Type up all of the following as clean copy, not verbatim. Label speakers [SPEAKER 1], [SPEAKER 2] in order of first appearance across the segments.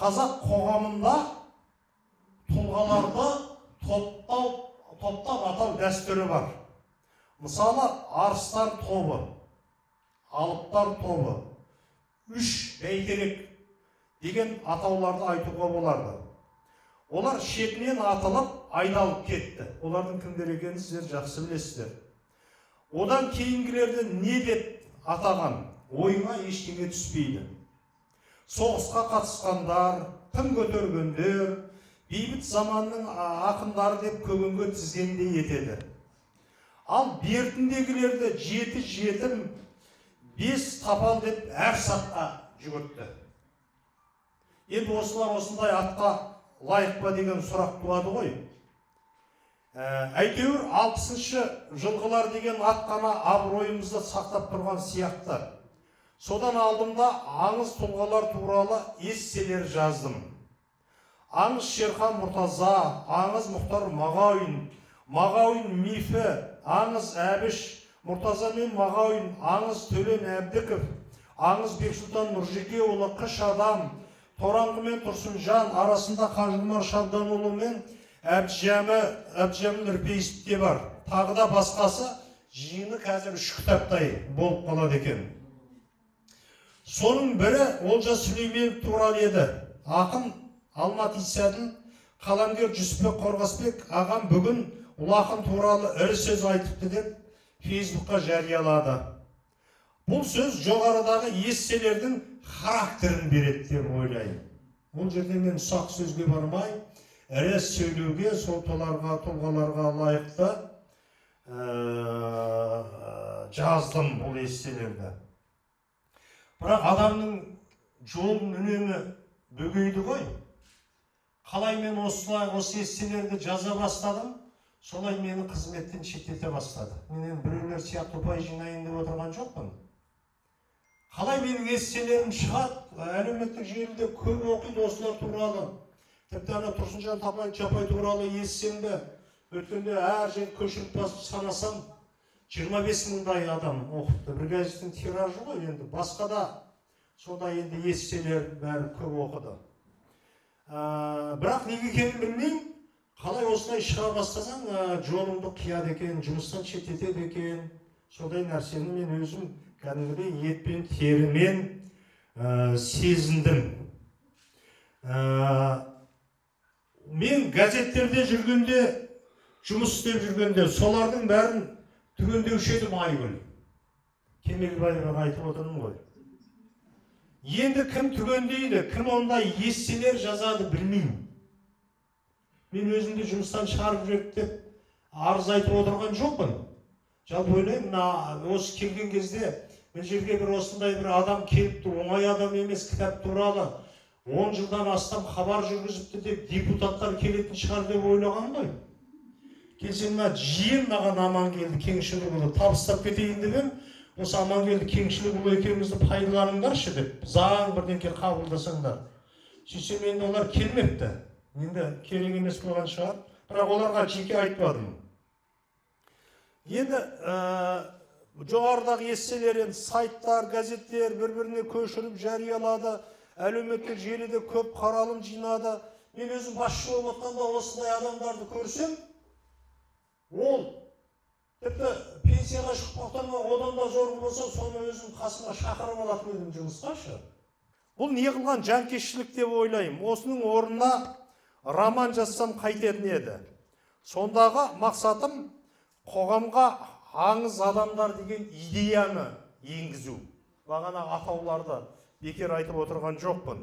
[SPEAKER 1] қазақ қоғамында тұлғаларды топтап атау дәстүрі бар. Мысалы, арыстар тобы, алыптар тобы, үш бәйтерек деген атауларды айтуға болады. Олар шетінен атылып, айдалып кетті. Олардың кімдер екенін сіздер жақсы білесіздер. Одан кейінгілерді не деп атаған ойыңа ештеңе түспейді. Соғысқа қатысқандар, тың көтергендер, бейбіт заманның ақындары деп көгенге тізгендей етеді. Ал бертіндегілерді жеті жетім, бес тапал деп әр саққа жүгіртті. Енді осылар осындай атқа лайық па деген сұрақ туады ғой. Әйтеуір 60-шы жылғылар деген ат қана абыройымызды сақтап тұрған сияқты. Содан алдымда аңыз тұлғалар туралы эсселер жаздым. Аңыз Шерхан Мұртаза, аңыз Мұхтар Мағауин, Мағауин мифі, аңыз Әбіш, Мұртаза мен Мағауин, аңыз Төлен Әбдіков, аңыз Бексұлтан Нұржекеұлы, Қыш адам, Тораңғы мен Тұрсынжан арасында Қажымар Шабданұлы мен Әбдіжәміл Нұрпейісов те бар. Тағы да басқасы жиыны қазір 3 кітаптай болып қалады екен. Соның бірі Олжас Сүлейменов туралы еді. Ақын Алмат Исәділ, қаламгер Жүсіпбек Қорғасбек ағам бүгін ұлы ақын туралы ірі сөз айтыпты деп Фейсбукқа жариялады. Бұл сөз жоғарыдағы эсселердің характерін береді деп ойлаймын. Бұл жерде мен ұсақ сөзге бармай, ірі сөйлеуге, сол тұлғаларға лайықты жаздым бұл эсселерді. Бірақ адамның жолын үнемі бөгейді ғой. Қалай мен осы эсселерді жаза бастадым, солай мені қызметтен шеттете бастады. Мен біреулер сияқты ұпай жинайын деп отырған жоқпын. Қалай менің эсселерім шығады, әлеуметтік желіде көп оқиды осылар туралы. Тіпті Тұрсынжан Чапай туралы эссемді өткенде әр жер көшіріп басып санасам, 25 мыңдай адам оқыпты. Бір газеттің тиражы ғой, енді басқа да сонда енді эсселер бәрі көп оқыды. Бірақ неге екенін білмеймін, қалай осылай шыға бастасаң, жолыңды қияды екен, жұмыстан шеттетеді екен. Сондай нәрсені мен өзім кәдімгідей етпен терімен сезіндім. Мен газеттерде жүргенде, жұмыс істеп жүргенде, солардың бәрін түгендеуші едім Айгүл. Кемелбаева айтып отырмын ғой. Енді кім түгендейді, кім ондай эсселер жазады білмеймін. Мен өзімді жұмыстан шығарып жүреді деп арыз айтып отырған жоқпын. Жалпы ойлаймын, осы келген кезде мен жерге бір осындай бір адам келіпті, оңай адам емес, кітап туралы 10 жылдан астам хабар жүргізіпті деп депутаттар келетін шығар деп ойлаған ғой. Келсем, жиен маған Амангелді Кеңшілікұлы табыстап кетейін деп ем, осы Амангелді Кеңшілікұлы екеумізді пайдаланыңдаршы деп, заң бірдеңке қабылдасаңдар. Сөйтсем енді олар келмепті. Енді керек емес болған шығар, бірақ оларға жеке айтпадым. Енді жоғарыдағы эсселер, сайттар, газеттер бір-біріне көшіріп жариялады, әлеуметтік желіде көп қаралым жинады. Мен өзім басшы болып отқанда осындай адамдарды көрсем, ол тіпті пенсияға шықпақтан одан да зор болса, соны өзім қасыма шақырып алатын едім жұмысқашы. Бұл не қылған жанкештілік деп ойлаймын. Осының орнына роман жазсам қайтетін еді. Сондағы мақсатым қоғамға аңыз адамдар деген идеяны енгізу. Бағана атауларды бекер айтып отырған жоқпын.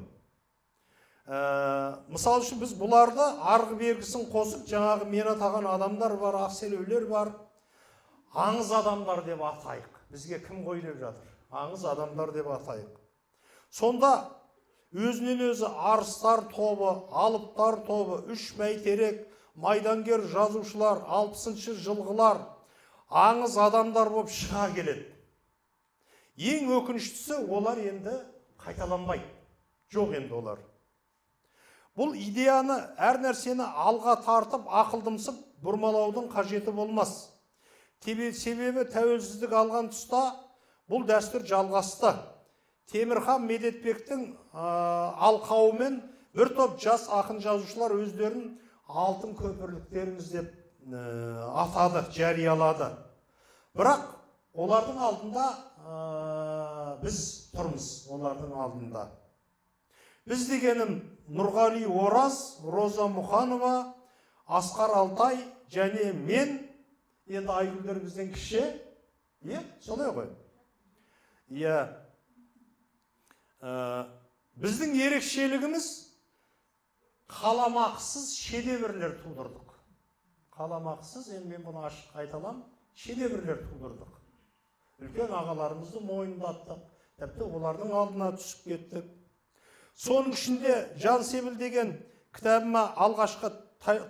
[SPEAKER 1] Мысал үшін біз бұларды арғы бергісін қосып, жаңағы мен атаған адамдар бар, ақселеулер бар. Аңыз адамдар деп атайық. Бізге кім қой деп жатыр? Аңыз адамдар деп атайық. Сонда өзінен өзі арыстар тобы, алыптар тобы, үш бәйтерек, майдангер жазушылар, 60-шы жылғылар, аңыз адамдар болып шыға келеді. Ең өкініштісі, олар енді қайталанбайды. Жоқ енді олар. Бұл идеяны, әр нәрсені алға тартып, ақылдымсып бұрмалаудың қажеті болмас. Себебі тәуелсіздік алған тұста бұл дәстүр жалғасты. Темірхан Медетбектің алқауымен
[SPEAKER 2] бір топ жас ақын жазушылар өздерін алтын көпірліктеріміз деп атады, жариялады. Бірақ олардың алдында біз тұрмыз, олардың алдында. Біз дегенім Нұрғали Ораз, Роза Мұханова, Асқар Алтай және мен, енді Айгүлдер бізден кіші, солай ғой. Біздің ерекшелігіміз қаламақсыз шедеврлер тудырдық. Қаламақсыз, енді мен бұны ашық айталам, шедеврлер тудырдық. Үлкен ағаларымызды мойындаттық, тіпті олардың алдына түсіп кеттік. Соның ішінде Жансебіл деген кітабыма алғашқы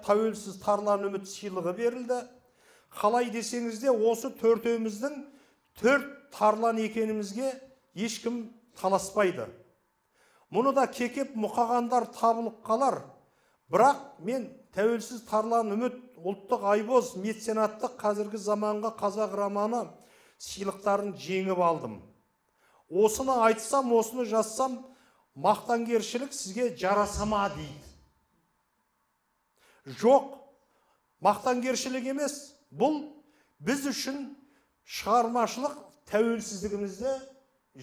[SPEAKER 2] тәуелсіз тарлан үміт сыйлығы берілді. Қалай десеңізде, осы төртеуміздің төрт тарлан екенімізге ешкім таласпайды. Мұны да кекеп мұқағандар табылып қалар. Бірақ мен тәуелсіз тарлан үміт, ұлттық айбоз, меценаттық қазіргі заманғы қазақ романы сыйлықтарын жеңіп алдым. Осыны айтсам, осыны жазсам, мақтангершілік сізге жарасама дейді. Жоқ, мақтангершілік емес, бұл біз үшін шығармашылық тәуелсіздігімізді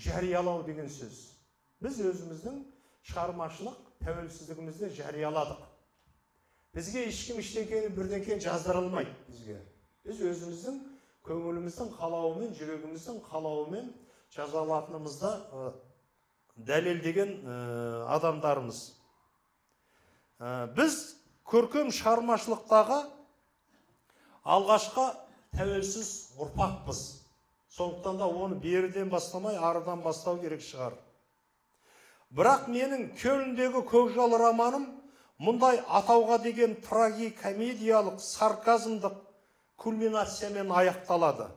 [SPEAKER 2] жариялау деген сөз. Біз өзіміздің шығармашылық тәуелсіздігімізді жарияладық. Бізге ешкім ештеңені бірдеңе жаздыра алмайды бізге. Біз өзіміздің көңіліміздің қалауымен, жүрегіміздің қалауымен жаза алатынымызды дәлелдеген адамдарымыз. Біз көркем шығармашылықтағы алғашқы тәуелсіз ұрпақпыз. Сондықтан да оны беріден бастамай, арыдан бастау керек шығар. Бірақ менің Көліндегі көкжал романым мұндай атауға деген трагикомедиялық, сарказмдық кульминациямен аяқталады.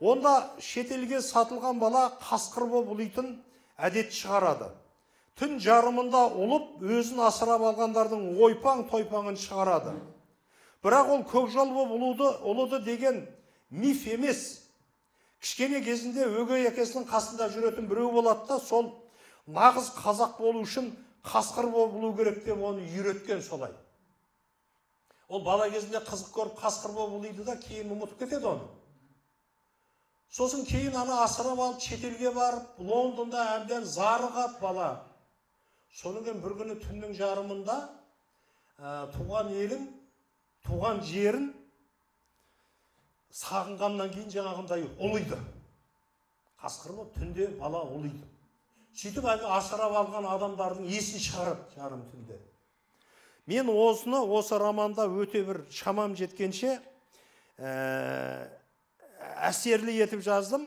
[SPEAKER 2] Онда шетелге сатылған бала қасқыр боп ұлитын әдет шығарады. Түн жарымында ұлып, өзін асырап алғандардың ойпаң-тойпаңын шығарады. Бірақ ол көкжал боп ұлуды деген миф емес. Кішкене кезінде өгей әкесінің қасында жүретін біреу болады да, сол нағыз қазақ болу үшін қасқыр боп ұлу керек деп оны үйреткен солай. Ол бала кезінде қызық көріп қасқыр боп ұлиды да, кейін ұмытып кетеді оны. Сосын кейін ана асырап алып, шетелге барып, Лондонда әбден зарығап бала. Соның кейін бір күні түннің жарымында туған елін, туған жерін сағынғаннан кейін жаңағындай ұлиды. Қасқыр боп түнде бала ұлиды. Сөйтіп асырап алған адамдардың есін шығарып жарым түнде. Мен осы романда өте бір шамам жеткенше әсерлі етіп жаздым.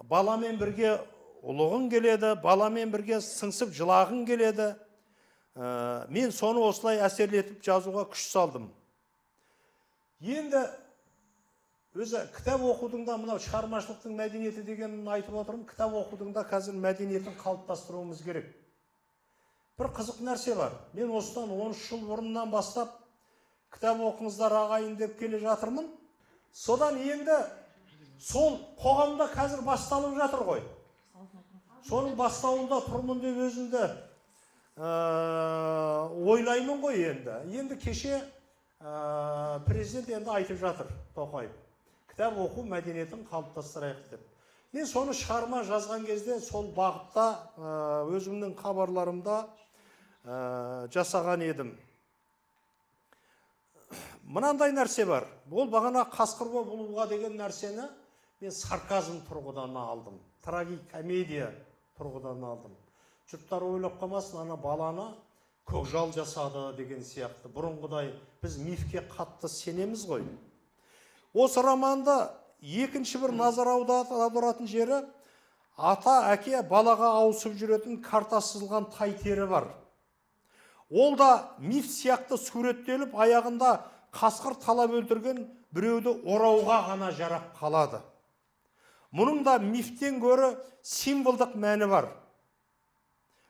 [SPEAKER 2] Баламен бірге ұлығың келеді, баламен бірге сыңсып жылағың келеді. Мен соны осылай әсерлі етіп жазуға күш салдым. Енді өзі кітап оқудың да, мынау шығармашылықтың мәдениеті дегенін айтып отырмын. Кітап оқудың да қазір мәдениетін қалыптастыруымыз керек. Бір қызық нәрсе бар. Мен осыдан 13 жыл бұрыннан бастап кітап оқыңыздар ағайын деп келе жатырмын. Содан енді сол қоғамда қазір басталып жатыр ғой. Соның бастауында тұрмын деп өзімді ойлаймын ғой енді. Енді кеше президент енді айтып жатыр, Тоқаев. Кітап оқу мәдениетін қалыптастырайық деп. Мен соны шығарма жазған кезде сол бағытта өзімнің хабарларымда жасаған едім. Мынандай нәрсе бар. Ол бағана қасқыр боп ұлуға деген нәрсені мен сарказм тұрғыдан алдым. Трагикомедия тұрғыдан алдым. Жұрттар ойлап қалмасын, ана баланы көкжал жасады деген сияқты. Бұрынғыдай біз мифке қатты сенеміз ғой. Осы романда екінші бір назар аударатын жері ата әке балаға ауысып жүретін карта сызылған тай тері бар. Ол да миф сияқты суреттеліп, аяғында қасқыр талап өлтірген біреуді орауға ғана жарап қалады. Мұның да мифтен гөрі символдық мәні бар.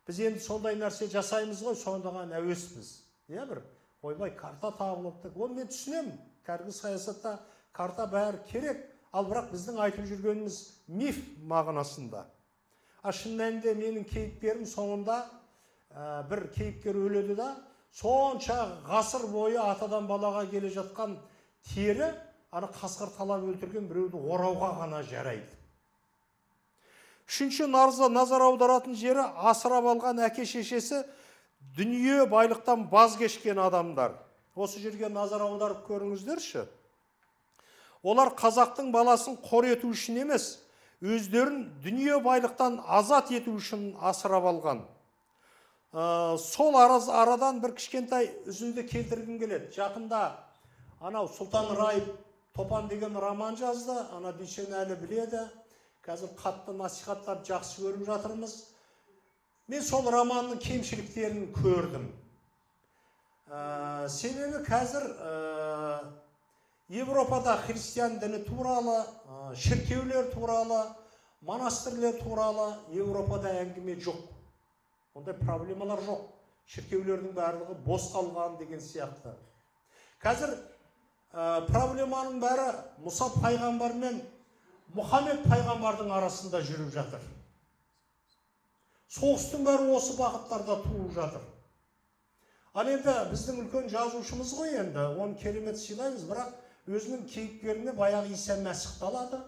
[SPEAKER 2] Біз енді сондай нәрсе жасаймыз ғой, сондаған әуеспіз. Бір ойбай карта табылыпты. Оны мен түсінемін. Кәргі саясатта карта бәрі керек, ал бірақ біздің айтып жүргеніміз миф мағынасында. Шын мәнінде менің кейіпкерім соңында бір кейіпкер өледі да, сонша ғасыр бойы атадан балаға келе жатқан тері ана қасқыр талап өлтірген біреуді орауға ғана жарайды. Үшінші назар аударатын жері асырап алған әке шешесі дүние байлықтан баз кешкен адамдар. Осы жерге назар аударып көріңіздерші. Олар қазақтың баласын қор ету үшін емес, өздерін дүние байлықтан азат ету үшін асырап алған. Сол арадан бір кішкентай үзінді келтіргім келеді. Жақында анау Сұлтан Райып Топан деген роман жазды, ана Дүйсенәлі біледі. Қазір қатты насихаттап жақсы көріп жатырмыз. Мен сол романның кемшіліктерін көрдім. Себебі қазір Европада христиан діні туралы, шіркеулер туралы, монастырлер туралы Европада әңгіме жоқ. Ондай проблемалар жоқ. Шіркеулердің барлығы бос қалған деген сияқты. Қазір проблеманың бәрі Мұса пайғамбар мен Мұхаммед пайғамбардың арасында жүріп жатыр. Соғыстың бәрі осы бағыттарда туып жатыр. Ал енді біздің үлкен жазушымыз ғой енді, оны керемет сыйлаймыз, бірақ өзінің кейіпкеріне баяғы Иса Мәсіх алады,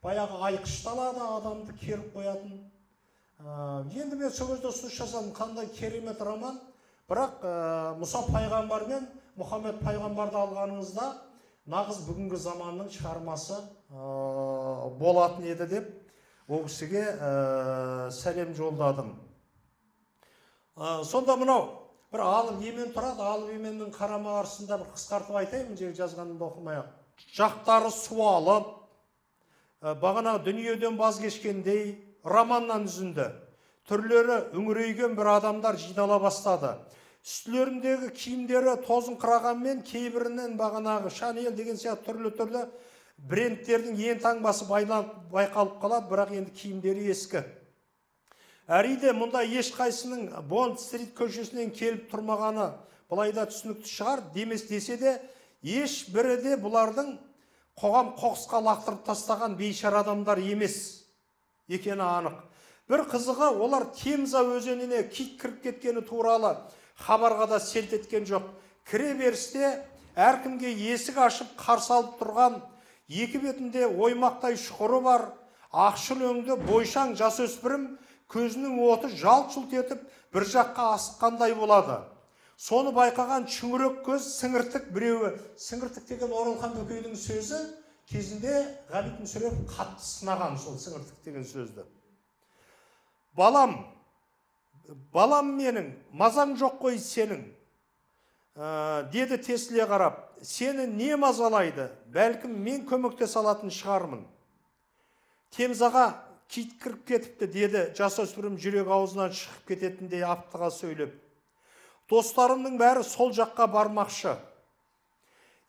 [SPEAKER 2] баяғы айқыш алады, адамды керіп қоятын. Енді мен сол кезде ұсыныс жасадым, қандай керемет роман, бірақ Мұса пайғамбар мен Мұхаммед пайғамбарды алғаныңызда нағыз бүгінгі заманның шығармасы болатын еді деп ол кісіге сәлем жолдадым. Сонда мынау бір алып емен тұрады, алып еменнің қарама қарсысында бір қысқартып айтайын, жер жазғанымды оқымай-ақ. Жақтары суалып, бағана дүниеден баз кешкендей романнан үзінді. Түрлері үңірейген бір адамдар жинала бастады. Үстілеріндегі киімдері тозын қырағанмен кейбірінен бағанағы Шанель деген сияқты түрлі брендтердің ең таңбасы байқалып қалады, бірақ енді киімдері ескі. Әриде мұнда ешқайсының Бонд-стрит көшесінен келіп тұрмағаны бұлайда түсінікті шығар, демес десе де, еш бірі де бұлардың қоғам қоқысқа лақтырып тастаған бейшара адамдар емес екені анық. Бір қызығы, олар Темза өзеніне кит кіріп кеткені туралы хабарға да селт еткен жоқ. Кіре берісте әркімге есік ашып қарсы алып тұрған, екі бетінде оймақтай шұқыры бар, ақшыл өңді бойшаң жасөспірім көзінің оты жалт-жұлт етіп бір жаққа асыққандай болады. Соны байқаған шүңірек көз сіңіртік біреуі, сіңіртік деген Оралхан Бөкейдің сөзі, кезінде Ғабит Мүсірепов қатты сынаған сол сіңіртік деген сөзді. Балам менің, мазаң жоқ қой сенің, деді тесіле қарап, сені не мазалайды, бәлкім мен көмектесе алатын шығармын. Темзаға кит кіріп кетіпті, деді жасөспірім жүрек аузынан шығып кететіндей аптыға сөйлеп. Достарымның бәрі сол жаққа бармақшы.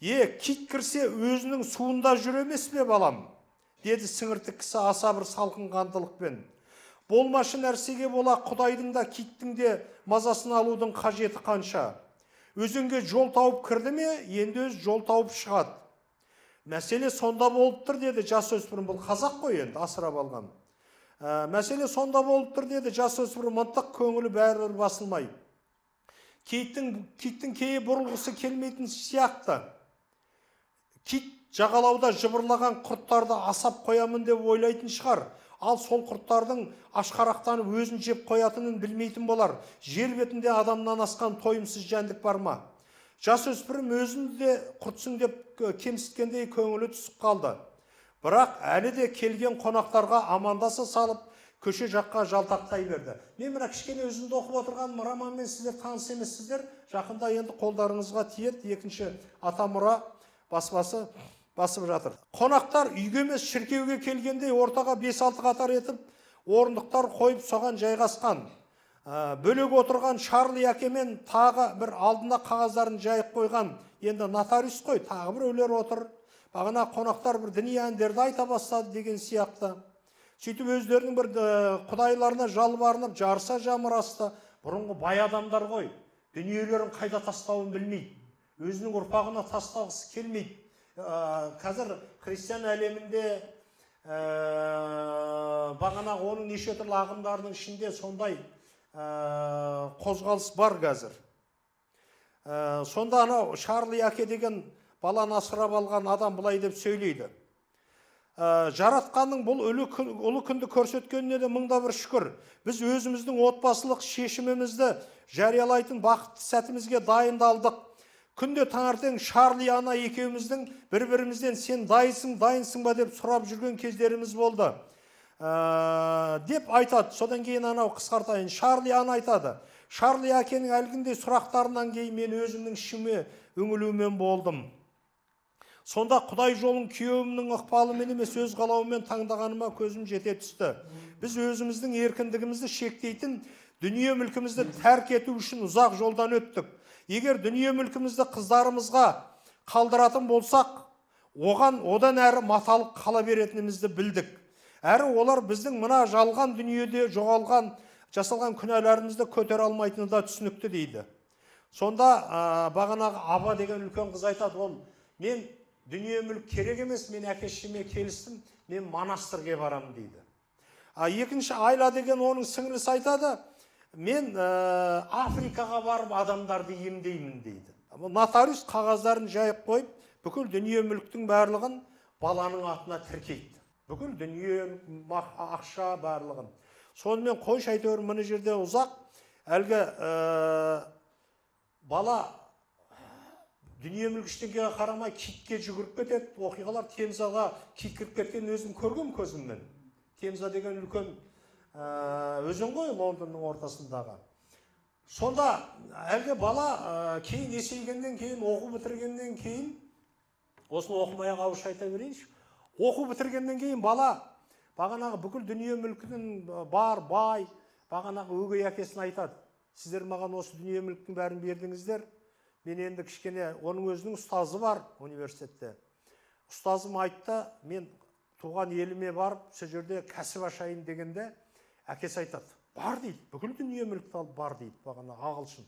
[SPEAKER 2] Кит кірсе өзінің суында жүр емес пе балам, деді сіңіртік кісі аса бір салқын қандылықпен. Болмашы нәрсеге бола Құдайдың да киттің де мазасын алудың қажеті қанша. Өзенге жол тауып кірді ме, енді өз жол тауып шығады. Мәселе сонда болып тұр, деді жасөспірім, бұл қазақ қой енді, асырап алған. Мәселе сонда болып тұр, деді жасөспірім, ынтық көңілі бәрібір басылмай. Киттің кейі бұрылғысы келмейтін сияқты. Кит жағалауда жыбырлаған құрттарды асап қоямын деп ойлайтын шығар. Ал сол құрттардың ашқарақтанып өзін жеп қоятынын білмейтін болар. Жер бетінде адамнан асқан тойымсыз жәндік бар ма? Жасөспірім өзін де құртсың деп кемсіткендей көңілі түсіп қалды. Бірақ әлі де келген қонақтарға амандаса салып, көше жаққа жалтақтай берді. Мен мына кішкене өзімді оқып отырған романмен сіздер таныс емессіздер. Жақында енді қолдарыңызға тиеді, екінші Атамұра баспасы басып жатыр. Қонақтар үйге емес шіркеуге келгендей ортаға 5-6 қатар етіп, орындықтар қойып соған жайғасқан. Бөлек отырған Шарли әкемен тағы бір алдына қағаздарын жайып қойған, енді нотариус қой, тағы бір өлер отыр. Бағана қонақтар бір діни әндерді айта бастады деген сияқты. Сөйтіп өздерінің бір құдайларына жалбарынып жарыса жамырасты. Бұрынғы бай адамдар ғой, дүниелерін қайда тастауын білмейді, өзінің ұрпағына тастағысы келмейді. Қазір христиан әлемінде бағана оның неше түрлі ағымдарының ішінде сондай қозғалыс бар қазір. Сонда анау Шарли әке деген баланы асырап алған адам былай деп сөйлейді. Жаратқанның бұл ұлы күнді көрсеткеніне де мыңда бір шүкір. Біз өзіміздің отбасылық шешімімізді жариялайтын бақытты сәтімізге дайындалдық. Күнде таңертең Шарли ана екеуміздің бір-бірімізден сен дайынсың ба деп сұрап жүрген кездеріміз болды. Деп айтады. Содан кейін анау қысқартайын. Шарли ана айтады. Шарли әкенің әлгіндей сұрақтарынан кейін мен өзімнің ішіме үңілумен болдым. Сонда Құдай жолын күйеуімнің ықпалымен емес өз қалауымен таңдағаныма көзім жете түсті. Біз өзіміздің еркіндігімізді шектейтін дүние мүлкімізді тәрк ету үшін ұзақ жолдан өттік. Егер дүние мүлкімізді қыздарымызға қалдыратын болсақ, одан әрі маталық қала беретінімізді білдік. Әрі олар біздің мына жалған дүниеде жасалған күнәларымызды көтере алмайтыны да түсінікті дейді. Сонда бағанағы Аба деген үлкен қыз айтады, ол мен дүние мүлік керек емес, мен әке-шешеме келістім, мен монастырге барамын дейді. Екінші Айла деген оның сіңлісі айтады, мен Африкаға барып адамдарды емдеймін дейді. Нотариус қағаздарын жайып қойып, бүкіл дүние мүліктің барлығын баланың атына тіркейді. Бүкіл дүние, ақша барлығын. Сонымен қойш әйтеуір мына жерде ұзақ, әлгі бала дүние мүлік ештеңеге қарамай китке жүгіріп кетеді. Оқиғалар Темзаға кит кіріп кеткен өзім көргем көзіммен. Темза деген үлкен өзен ғой Лондонның ортасындағы. Сонда әлгі бала кейін есейгеннен кейін, оқу бітіргеннен кейін, осыны оқымай ауызша айта берейінші. Оқу бітіргеннен кейін бала бағанағы бүкіл дүние мүлкінің бар, бай, бағанағы өгей әкесін айтады. Сіздер маған осы дүние мүліктің бәрін бердіңіздер. Мен енді кішкене, оның өзінің ұстазы бар университетте. Ұстазым айтты, мен туған еліме барып, сол жерде кәсіп ашайын дегенде, әкесі айтады, бар дейді, бүкіл дүние мүлікті алып бар дейді, бағана ағылшын.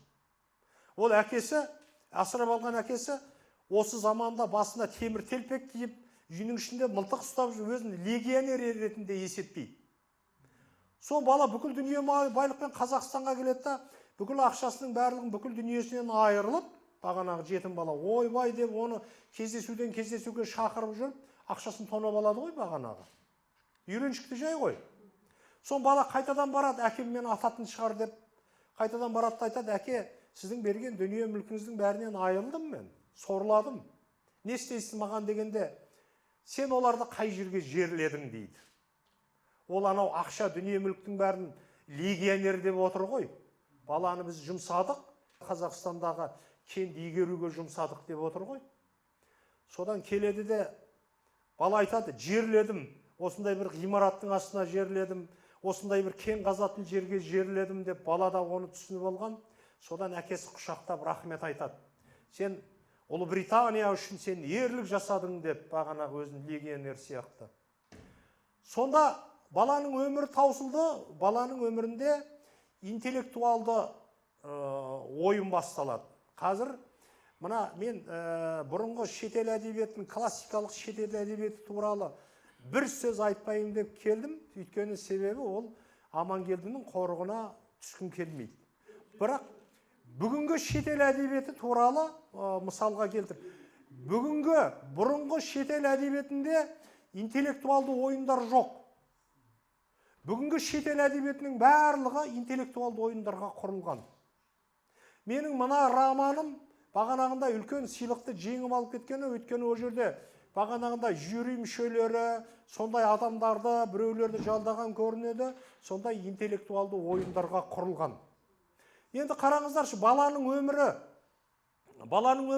[SPEAKER 2] Ол әкесі, асырап алған әкесі, осы заманда басына темір телпек киіп, үйінің ішінде мылтық ұстап өзін легионер ретінде есептейді. Сол бала бүкіл дүние байлықпен Қазақстанға келеді, бүкіл ақшасының барлығын бүкіл дүниесінен айырылып, бағанағы жетім бала ойбай деп оны кездесуден кездесуге шақырып жүріп, ақшасын тонап алады ғой бағанағы. Үйреншікті жай ғой. Сон бала қайтадан барады, әкем мені ататын шығар деп, қайтадан барады да айтады, әке, сіздің берген дүние мүлкіңіздің бәрінен айырылдым мен, сорладым. Не істейсіз маған дегенде, сен оларды қай жерге жерледің дейді. Ол анау ақша дүние мүліктің бәрін легионер деп отыр ғой. Баланы біз жұмсадық, Қазақстандағы кенді игеруге жұмсадық деп отыр ғой. Содан келеді де бала айтады, жерледім, осындай бір ғимараттың астына жерледім, осындай бір кен қазатын жерге жерледім деп бала да оны түсініп алған. Содан әкесі құшақтап рахмет айтады. Сен Ұлыбритания үшін сен ерлік жасадың деп бағанағы өзін легионер сияқты. Сонда баланың өмірі таусылды, баланың өмірінде интеллектуалды ойын басталады. Қазір мына мен бұрынғы шетел әдебиетінің, классикалық шетел әдебиеті туралы бір сөз айтпайын деп келдім. Өйткені себебі ол Амангелдінің қорығына түскім келмейді. Бірақ бүгінгі шетел әдебиеті туралы мысалға келтір. Бұрынғы шетел әдебиетінде интеллектуалды ойындар жоқ. Бүгінгі шетел әдебиетінің барлығы интеллектуалды ойындарға құрылған. Менің мына романым бағанағында үлкен сыйлықты жеңіп алып кеткені, өйткені ол жерде бағанағында жюри мүшелері, сондай адамдарды, біреулерді жалдаған көрінеді, сондай интеллектуалды ойындарға құрылған. Енді қараңыздаршы, баланың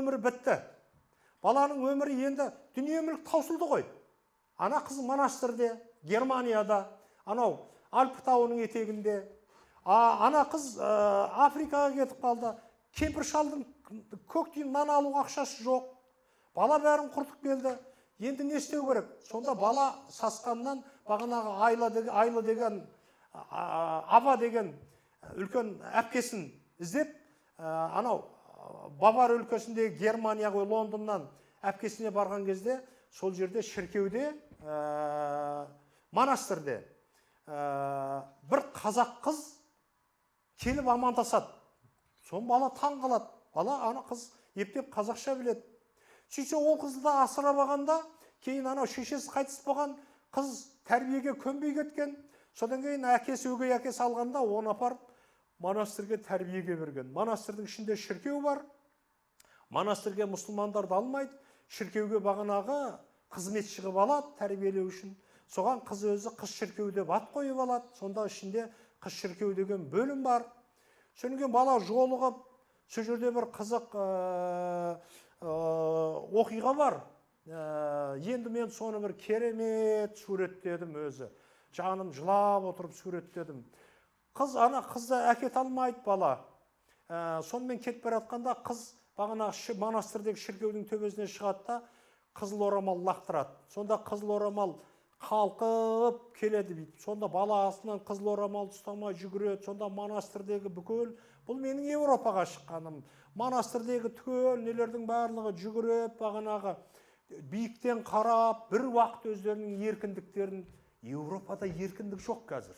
[SPEAKER 2] өмірі бітті. Баланың өмірі енді дүние мүлік таусылды ғой. Ана қыз монастырде, Германияда, анау Альп тауының етегінде. Ана қыз Африкаға кетіп қалды. Кемпір шалдың көктен нан алуға ақшасы жоқ. Бала бәрін құртып келді. Енді не істеу керек? Сонда бала сасқаннан бағанағы Айла деген, Аба деген үлкен әпкесін іздеп, анау Бавар өлкесіндегі Германияға, Лондоннан әпкесіне барған кезде, сол жерде шіркеуде, монастырде бір қазақ қыз келіп амандасады. Сон бала таң қалады. Бала ана қыз ептеп қазақша біледі. Сөйтсе ол қызды да асырап алғанда, кейін анау шешесі қайтыс болған, қыз тәрбиеге көнбей кеткен. Содан кейін әкесі, өгей әкесі алғанда оны апарып монастырьға тәрбиеге берген. Монастырьдың ішінде шіркеу бар. Монастырьға мұсылмандарды алмайды. Шіркеуге бағанағы қызметші қылып алады тәрбиелеу үшін. Соған қыз өзі қыз шіркеу деп ат қойып алады. Сонда ішінде қыз шіркеу деген бөлім бар. Содан кейін бала жолығып, сол жерде бір қызық оқиға бар. Енді мен соны бір керемет суреттедім өзі. Жаным жылап отырып суреттедім. Ана қызды әкете алмайды бала. Сонымен кетіп бара жатқанда қыз бағана монастырдегі шіркеудің төбесіне шығады да қызыл орамал лақтырады. Сонда қызыл орамал қалқып келеді дейді. Сонда бала астынан қызыл орамал ұстамай жүгіреді. Сонда монастырдегі бүкіл, бұл менің Европаға шыққаным. Монастырдегі түгел нелердің барлығы жүгіріп, бағанағы биіктен қарап, бір уақыт өздерінің еркіндіктерін. Европада еркіндік жоқ қазір.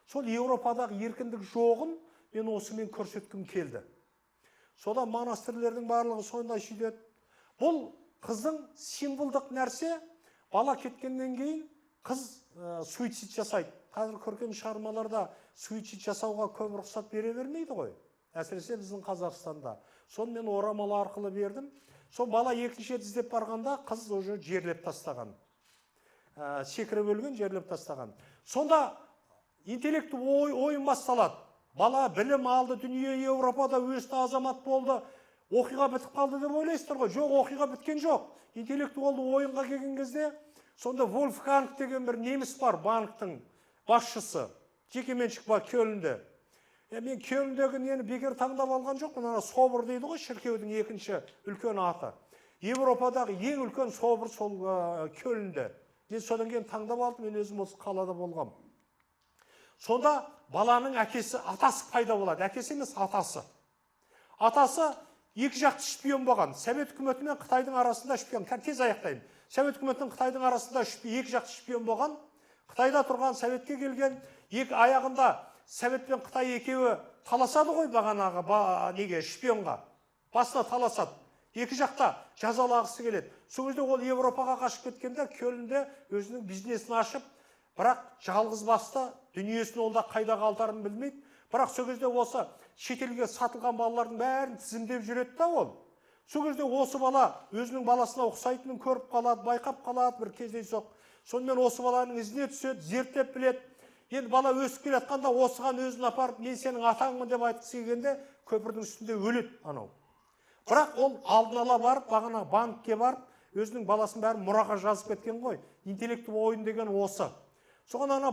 [SPEAKER 2] Сол Европадағы еркіндік жоғын мен осымен көрсеткім келді. Сода монастырлердің барлығы сонда сөйтеді. Бұл қыздың символдық нәрсе. Бала кеткеннен кейін қыз суицид жасайды. Қазір көркем шығармаларда суицид жасауға көп рұқсат бере бермейді ғой. Әсіресе біздің Қазақстанда. Соны мен орамал арқылы бердім. Сол бала екінші рет іздеп барғанда қыз уже жерлеп тастаған. Секіріп өлген, жерлеп тастаған. Сонда интеллект ойын басталады. Бала білім алды, дүние Европада өсті, азамат болды. Оқиға бітіп қалды деп ойлайсыздар ғой. Жоқ, оқиға біткен жоқ. Интеллектуалды ойынға келген кезде сонда Вольфганг деген бір неміс бар, банктың басшысы. Жекеменшік бар Кельнде. Мен Кельндегі нені бекер таңдап алған жоқпын. Ана собор дейді ғой, шіркеудің екінші үлкен аты. Европадағы ең үлкен собор сол Кельнде. Мен содан кейін таңдап алдым, мен өзім осы қалада болғам. Сонда баланың әкесі, атасы пайда болады. Әкесі емес, атасы. Атасы екі жақты шпион болған. Совет үкіметі мен Қытайдың арасында шпион. Тез аяқтаймын. Совет үкіметінің Қытайдың арасында екі жақты шпион болған. Қытайда тұрған, Советке келген, екі аяғында Совет пен Қытай екеуі таласады ғой бағанағы неге шпионға. Басына таласады. Екі жақта жазалағысы келеді. Сол кезде ол Европаға қашып кеткенде Кельнде өзінің бизнесін ашып, бірақ жалғыз басты дүниесін ол да қайда қалдарын білмейді. Бірақ сол кезде осы шетелге сатылған балалардың бәрін тізімдеп жүреді да ол. Сол кезде осы бала өзінің баласына ұқсайтынын көріп қалады, байқап қалады бір кездейсоқ. Сонымен осы баланың ізіне түседі, зерттеп біледі. Енді бала өсіп келе жатқанда осыған өзін апарып, мен сенің атаңмын деп айтқысы келгенде көпірдің үстінде өледі анау. Бірақ ол алдын ала барып, бағана банкке барып, өзінің баласын бәрін мұраға жазып кеткен ғой. Интеллекті ойын деген осы. Соған ана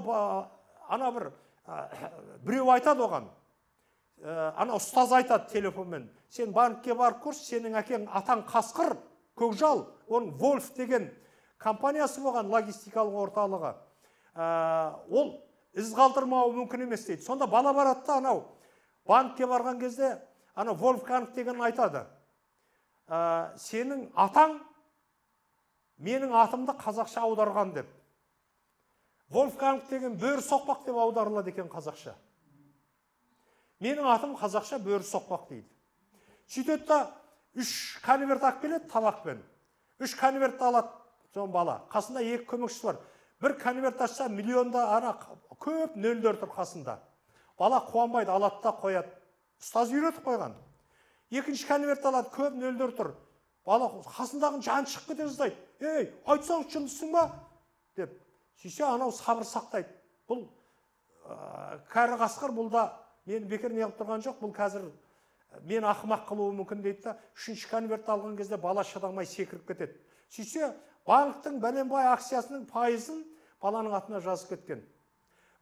[SPEAKER 2] біреу айтады оған. Ана ұстаз айтады телефонмен. Сен банкке барып көрші, сенің әкең атаң қасқыр, көкжал, оның Вольф деген компаниясы болған, логистикалық орталығы. Ол із қалдырмауы мүмкін емес дейді. Сонда бала барады да анау банкке барған кезде ана Вольфганг деген айтады. Сенің атаң менің атымды қазақша аударған деп. Вольфганг деген бөрі соқпақ деп аударылады екен қазақша. Менің атым қазақша бөрі соқпақ дейді. Сөйтеді да 3 конверт алып келеді табақпен. 3 конвертті алады сон бала. Қасында 2 көмекшісі бар. Бір конверт ашса миллионда ана көп нөлдер тұр қасында. Бала қуанбайды, алады да қояды. Ұстаз үйретіп қойған. Екінші конверт алады, көп нөлдер тұр. Бала қасындағын жан шығып кете жаздайды. Ей, айтсаң шындысың ба? Деп. Сөйтсе анау сабыр сақтайды. Бұл кәрі қасқыр, бұл да мені бекер неғып тұрған жоқ. Бұл қазір мен ақымақ қылуы мүмкін дейді да, 3-ші конвертті алған кезде бала шыдамай секіріп кетеді. Сөйтсе банктың бәленбай акциясының пайызын баланың атына жазып кеткен.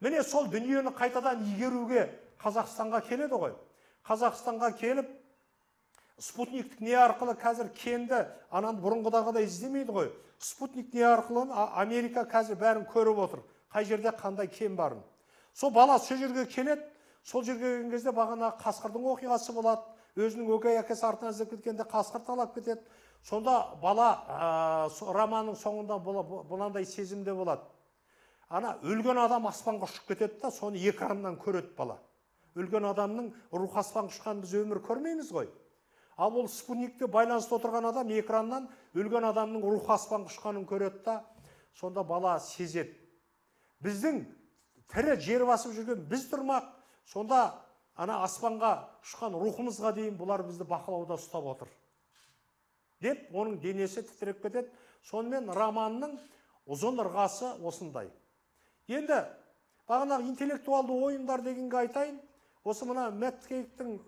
[SPEAKER 2] Міне сол дүниені қайтадан игеруге Қазақстанға келеді ғой. Қазақстанға келіп, спутниктік не арқылы қазір кенді ананы бұрынғыдағыдай іздемейді ғой. Спутник не арқылы Америка қазір бәрін көріп отыр. Қай жерде қандай кен барын. Сол бала сол жерге келеді. Сол жерге келген кезде бағана қасқырдың оқиғасы болады. Өзінің өгей әкесі артынан іздеп кеткенде қасқыр талап кетеді. Сонда бала романның соңында бұнандай сезімде болады. Ана өлген адам аспанға ұшып кетеді да, соны экраннан көреді бала. өлген адамның рухы аспан құшқан біз өмір көрмейміз ғой. Ал ол спутникте байланысты отырған адам экраннан өлген адамның рухы аспан құшқанын көреді да, сонда бала сезеді. Біздің тірі жер басып жүрген біз тұрмақ, сонда ана аспанға ұшқан рухымызға дейін бұлар бізді бақылауда ұстап отыр деп, оның денесі тітіреп кетеді. Сонымен романның ұзын ырғасы осындай. Енді бағанағы интеллектуалды ойындар дегенге айтайын. Осы мына Мэтт Кейктің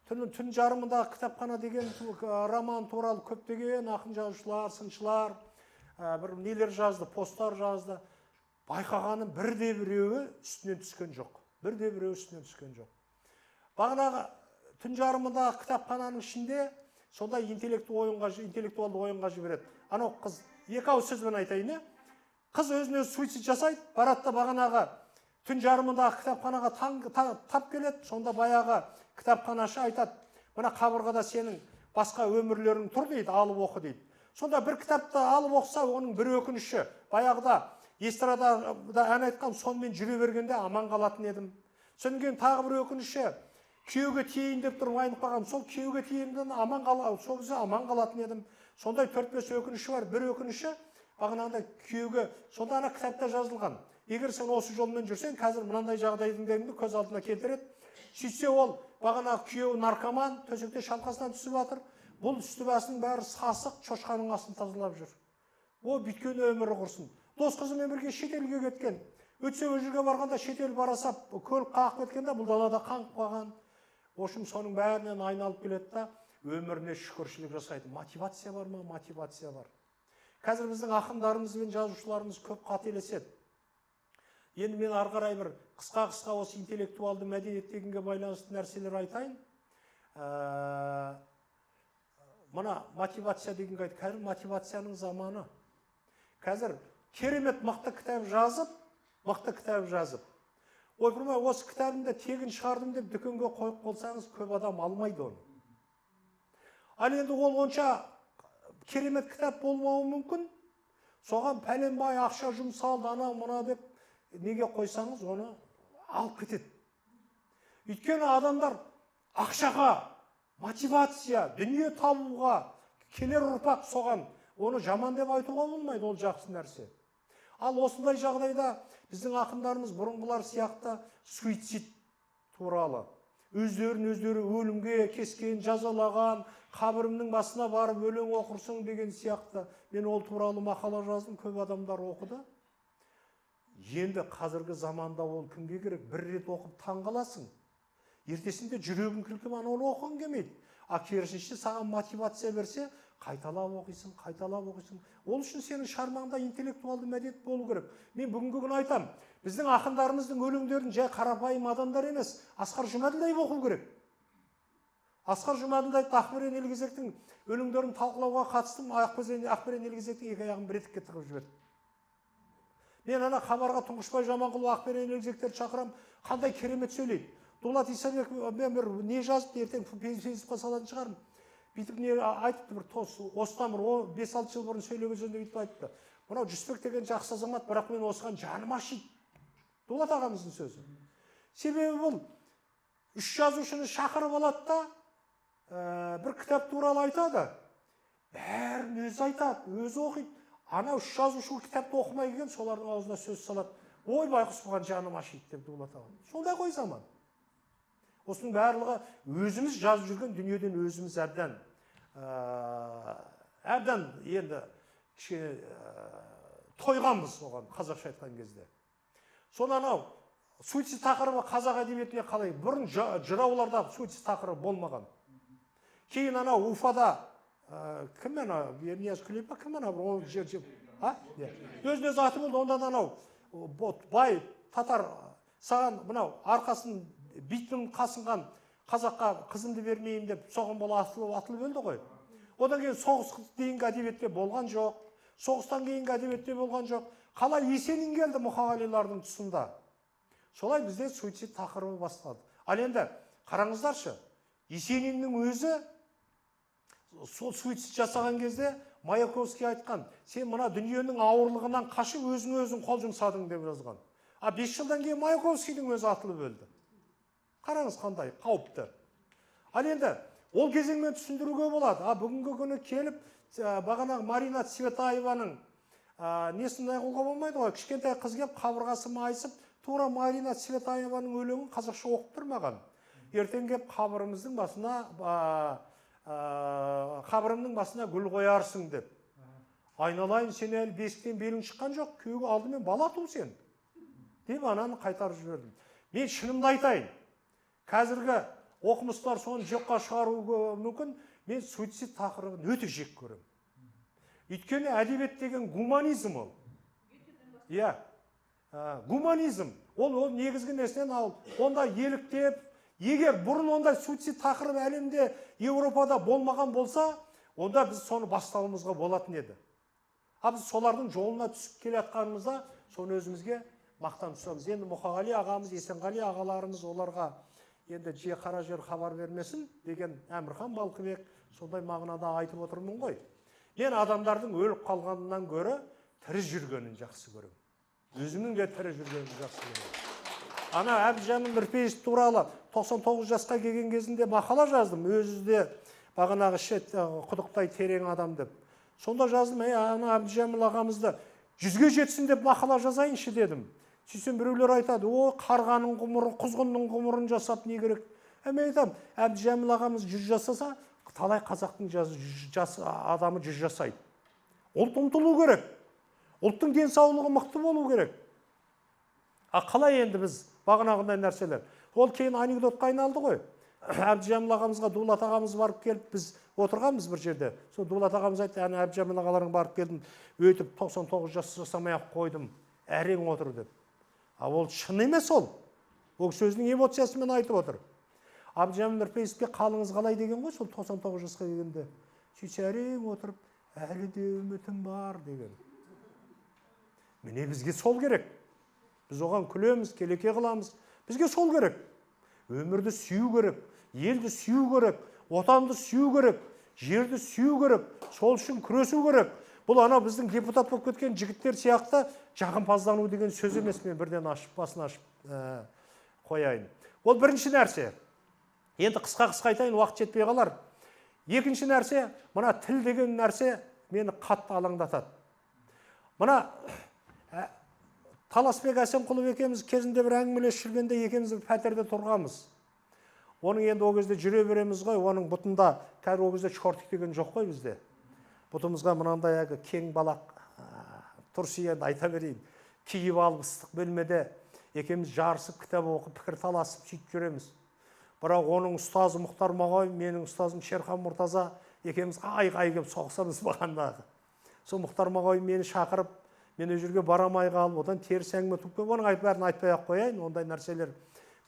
[SPEAKER 2] түн жарымындағы кітапхана деген роман туралы көптеген ақын жазушылар, сыншылар бір нелер жазды, посттар жазды. Байқағаным бірде-біреуі үстінен түскен жоқ. Бірде-біреуі үстінен түскен жоқ. Бағанағы түн жарымындағы кітапхананың ішінде сондай интеллектуалды ойынға жібереді. Анау қыз, екі ауыз сөзбен айтайын, қыз өзіне суицид жасайды, барады да бағанағы түн жарымындағы кітапханаға тап келеді. Сонда баяғы кітапханашы айтады, мына қабырғада сенің басқа өмірлерің тұр дейді, алып оқы дейді. Сонда бір кітапты алып оқыса, оның бір өкініші, баяғыда эстрадада ән айтқан сонымен жүре бергенде аман қалатын едім. Содан кейін тағы бір өкініші, күйеуге тиейін деп тұрып айнып қалған, сол күйеуге тиейінден сол кезде аман қалатын едім. Сондай 4-5 өкініші бар. Бір өкініші бағанағыдай күйеуге, сонда ана кітапта жазылған. Егер сен осы жолмен жүрсең, қазір мынандай жағдайдың көз алдына келтіреді. Сөйтсе ол бағанағы күйеуі наркоман, төсекте шалқасынан түсіп жатыр. Бұл үсті-басының бәрі сасық, шошқаның астын тазалап жүр. О, бүйткен өмірі құрсын. Дос қызымен бірге шетелге кеткен. Өтсе өжірге барғанда шетел барасап, көлік қағып кеткенде бұл далада қаңып қалған. Ошым соның бәрінен айналып келеді да, өміріне шүкіршілік жасайды. Мотивация бар ма? Мотивация бар. Қазір біздің ақындарымыз бен жазушыларымыз көп қателеседі. Енді мен ары қарай бір қысқа осы интеллектуалды мәдениет дегенге байланысты нәрселер айтайын. Мына мотивация дегенге айтып, қазір мотивацияның заманы. Қазір керемет мықты кітап жазып, ойпырмай осы кітабымды тегін шығардым деп дүкенге қойып қолсаңыз, көп адам алмайды оны. Ал енді ол онша керемет кітап болмауы мүмкін. Соған пәленбай ақша жұмсалды, ана мұна деп неге қойсаңыз, оны алып кетеді. Өйткені адамдар ақшаға, мотивация, дүние табуға келер ұрпақ соған, оны жаман деп айтуға болмайды, ол жақсы нәрсе. Ал осындай жағдайда біздің ақындарымыз бұрынғылар сияқты суицид туралы, өздері өлімге кескен, жазалаған, қабірімнің басына барып өлең оқырсың деген сияқты, мен ол туралы мақала жаздым, көп адамдар оқыды. Енді қазіргі заманда ол кімге керек? Бір рет оқып таңғаласың. Ертесінде жүрегің кілкіп оны оқығың келмейді. Керісінше саған мотивация берсе, қайталап оқисың. Ол үшін сенің шығармаңда интеллектуалды мәдениет болу керек. Мен бүгінгі күні айтам, біздің ақындарымыздың өлеңдерін жай қарапайым адамдар емес, Асқар Жұмаділдаев оқу керек. Асқар Жұмаділдаев Ақберен Елгезектің өлеңдерін талқылауға қатыстым, Ақберен Елгезектің екі аяғын бір етікке тығып жіберді. Мен ана хабарға Тұңғышбай Жаманқұлов, Ақберен Елгезектерді шақырам, қандай керемет сөйлейді. Дулат Исабеков мен бір не жазып, ертең Фейсбукқа салатын шығармын. Бүйтіп не айтыпты, бір осыдан бір 5-6 жыл бұрын сөйлеген жөнінде бүйтіп айтыпты. Мынау Жүсіпбек деген жақсы азамат, бірақ мен осыған жаным ашиды. Дулат ағамыздың сөзі. Себебі бұл үш жазушыны шақырып алады да, бір кітап туралы айтады. Бәрін өзі айтады, өзі оқиды. Ана үш жазушы кітапты оқымай келген, солардың аузына сөз салады. Ой, байқұс бұған жаным ашиды деп Дулат ағам. Сондай ғой заман. Осының барлығы өзіміз жазып жүрген дүниеден өзіміз әбден енді тойғанбыз оған, қазақша айтқан кезде. Соны анау суицид тақырыбы қазақ әдебиетіне қалай? Бұрын жырауларда суицид тақырыбы болмаған. Кейін анау Уфада кіммен, Ниязов Күлепа кіммен, өзіне аты болды, ондан анау бай татар саған мынау арқасын биттің қасынған қазаққа қызымды бермеймін деп соған бола атылып өлді ғой. Одан кейін соғыс дейінгі әдебиетте болған жоқ. Соғыстан кейінгі әдебиетте болған жоқ. Қалай Есенин келді Мұқағалилардың тұсында. Солай бізде суицид тақырыбы басталды. Ал енді қараңыздаршы, Есениннің өзі сол суицид жасаған кезде Маяковский айтқан, сен мына дүниенің ауырлығынан қашып өзің қол жұмсадың деп жазған. 5 жылдан кейін Маяковскийдің өзі атылып өлді. Қараңыз қандай қауіпті. Ал енді ол кезеңмен түсіндіруге болады. Бүгінгі күні келіп бағанағы Марина Цветаеваның несін қолға болмайды ғой. Кішкентай қыз келіп қабырғасы майысып, тура Марина Цветаеваның өлеңін қазақша оқып тұр маған. Ертең келіп қабырымның басына гүл қоярсың деп. Айналайын, сен әлі бесіктен белің шыққан жоқ, күйеуге алдымен бала ту сен деп ананы қайтарып жібердім. Мен шынымды айтайын, қазіргі оқымыстар соны жоққа шығаруы мүмкін, мен суицид тақырыбын өте жек көремін. Өйткені әдебиет деген гуманизм ол. Иә, гуманизм. Ол негізгі нәрседен ал. Онда еліктеп, егер бұрын ондай суицид тақырыбы әлемде, Еуропада болмаған болса, онда біз соны бастауымызға болатын еді. Біз солардың жолына түсіп келе жатқанымызда, соны өзімізге мақтан тұтамыз. Енді Мұқағали ағамыз, Есенғали ағаларымыз оларға енді же қара жер хабар бермесін деген Әмірхан Балқыбек сондай мағынада айтып отырмын ғой. Мен адамдардың өліп қалғанынан гөрі тірі жүргенін жақсы көремін. Өзімнің де тірі жүргенін жақсы көремін. Ана Әбдіжәміл Нұрпейісов туралы 99 жасқа келген кезінде мақала жаздым. Өзі де бағанағы құдықтай терең адам деп. Сонда жаздым, ана Әбдіжәміл ағамызды 100-ге жетсін деп мақала жазайыншы дедім. Сөйтсем біреулер айтады, қарғаның ғұмырын, құзғынның ғұмырын жасап не керек? Мен айтамын, Әбдіжәміл ағамыз 100 жасаса, талай қазақтың адамы 100 жасайды. Ұлт ұмтылу керек. Ұлттың денсаулығы мықты болу керек. Қалай енді біз бағанағындай нәрселер? Ол кейін анекдотқа айналды ғой. Әбдіжәміл ағамызға Дулат ағамыз барып келіп, біз отырғанбыз бір жерде. Сол Дулат ағамыз айтты, Әбдіжәміл ағаларың барып келдім, өйтіп 99 жас жасамай-ақ қойдым, әрең отыр деп. Ол шын емес ол. Ол сөзінің эмоциясымен айтып отыр. Әбдіжәміл Нұрпейісовке қалыңыз қалай деген ғой, сол 99 жасқа келгенде. Сөйтсе әрең отырып, әлі де үмітім бар деген. Міне бізге сол керек. Біз оған күлеміз, келеке қыламыз. Бізге сол керек. Өмірді сүю керек, елді сүю керек, отанды сүю керек, жерді сүю керек, сол үшін күресу керек. Бұл ана біздің депутат болып кеткен жігіттер сияқты жағымпаздану деген сөз емес, мен бірден басын ашып қояйын. Ол бірінші нәрсе. Енді қысқа айтайын, уақыт жетпей қалар. Екінші нәрсе, мына тіл деген нәрсе мені қатты алаңдатады. Мына Таласбек Әсемқұлов екеуміз кезінде бір әңгімелесіп жүргенде екеуміз пәтерде тұрғанбыз. Оның енді ол кезде жүре береміз ғой, оның бұтында қазір ол кезде чортик деген жоқ қой бізде. Бұтымызға мынандай кең балақ тұрсы енді айта берейін. Киіп алып ыстық бөлмеде екеуміз жарысып кітап оқып пікір таласып сөйтіп жүреміз. Бірақ оның ұстазы Мұхтар Мағауин, менің ұстазым Шерхан Мұртаза екеуміз ай-ай келіп соғысамыз бағандағы. Сол Мұхтар Мағауин мені шақырып, мен ол жерге барамай қалып, одан теріс әңгіме туып келіп, оның бәрін айтпай-ақ қояйын, ондай нәрселер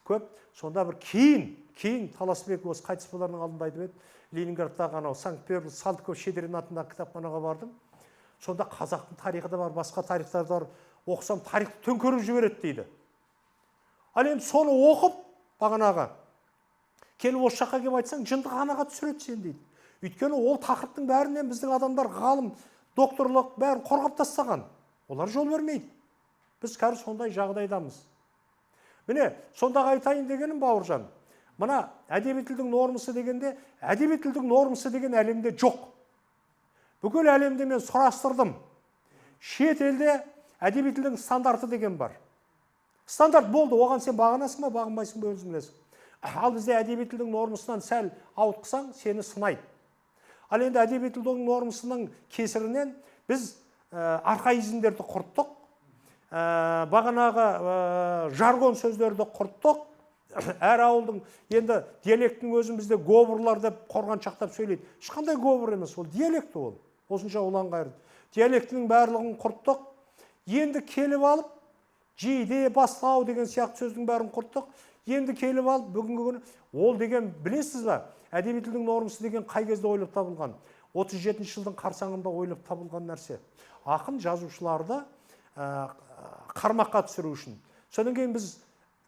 [SPEAKER 2] көп. Сонда бір кейін Таласбек осы қайтыс боларының алдында айтып еді, Ленинградтағы анау Санкт-Петербург Салтыков Щедрин атындағы кітапханаға бардым. Сонда қазақтың тарихы да бар, басқа тарихтар да бар. Оқысам, тарихты төңкеріп жібереді дейді. Ал енді соны оқып, бағанағы келіп осы жаққа келіп айтсаң, жындығанаға түсіреді сен дейді. Өйткені ол тақырыптың бәрінен біздің адамдар ғалым, докторлық бәрін қорғап тастаған. Олар жол бермейді. Біз қазір сондай жағдайдамыз. Міне, сондағы айтайын дегенім Бауыржан. Мына әдеби тілдің нормасы дегенде, әдеби тілдің нормасы деген әлемде жоқ. Бүкіл әлемде мен сұрастырдым. Шет елде әдеби тілдің стандарты деген бар. Стандарт болды, оған сен бағынасың ба, бағынбайсың ба өзің білесің. Ал бізде әдеби тілдің нормасынан сәл ауытқысаң, сені сынайды. Ал енді әдеби тілдің нормасының кесірінен біз архаизмдерді құрттық, бағанағы жаргон сөздерді құрттық. Әр ауылдың енді диалектінің өзін бізде говорлар деп қорғаншақтап сөйлейді. Ешқандай говор емес, ол диалект ол. Осынша ұлан қайырды. Диалектінің барлығын құрттық. Енді келіп алып, жейде, бастау деген сияқты сөздің бәрін құрттық. Енді келіп алып, бүгінгі күні ол деген білесіз ба? Әдеби тілдің нормасы деген қай кезде ойлап табылған? 37 жылдың қарсаңында ойлап табылған нәрсе. Ақын жазушыларды қармаққа түсіру үшін. Содан кейін біз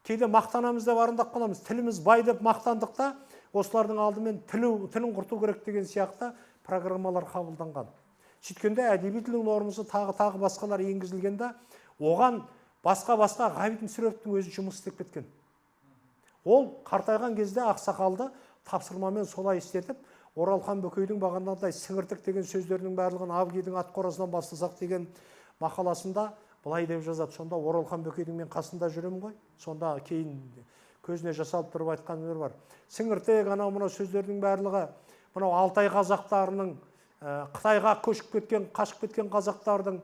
[SPEAKER 2] кейде мақтанамыз деп арындап қаламыз. Тіліміз бай деп мақтандық та, осылардың алдымен тілін құрту керек деген сияқты программалар қабылданған. Сөйткенде әдеби тілдің нормасы тағы басқалар енгізілгенде, оған басқа Ғабит Мүсіреповтің өзі жұмыс істеп кеткен. Ол қартайған кезде ақсақалды тапсырмамен солай істетіп, Оралхан Бөкейдің бағанағыдай сіңіртік деген сөздерінің барлығын Абгейдің ат қорасынан бастасақ деген мақаласында былай деп жазады. Сонда Оралхан Бөкейдің мен қасында жүремін ғой. Сонда кейін көзіне жасалып тұрып айтқан жер бар. Сіңіртек анау мынау сөздердің барлығы мынау Алтай қазақтарының, Қытайға көшіп кеткен, қашып кеткен қазақтардың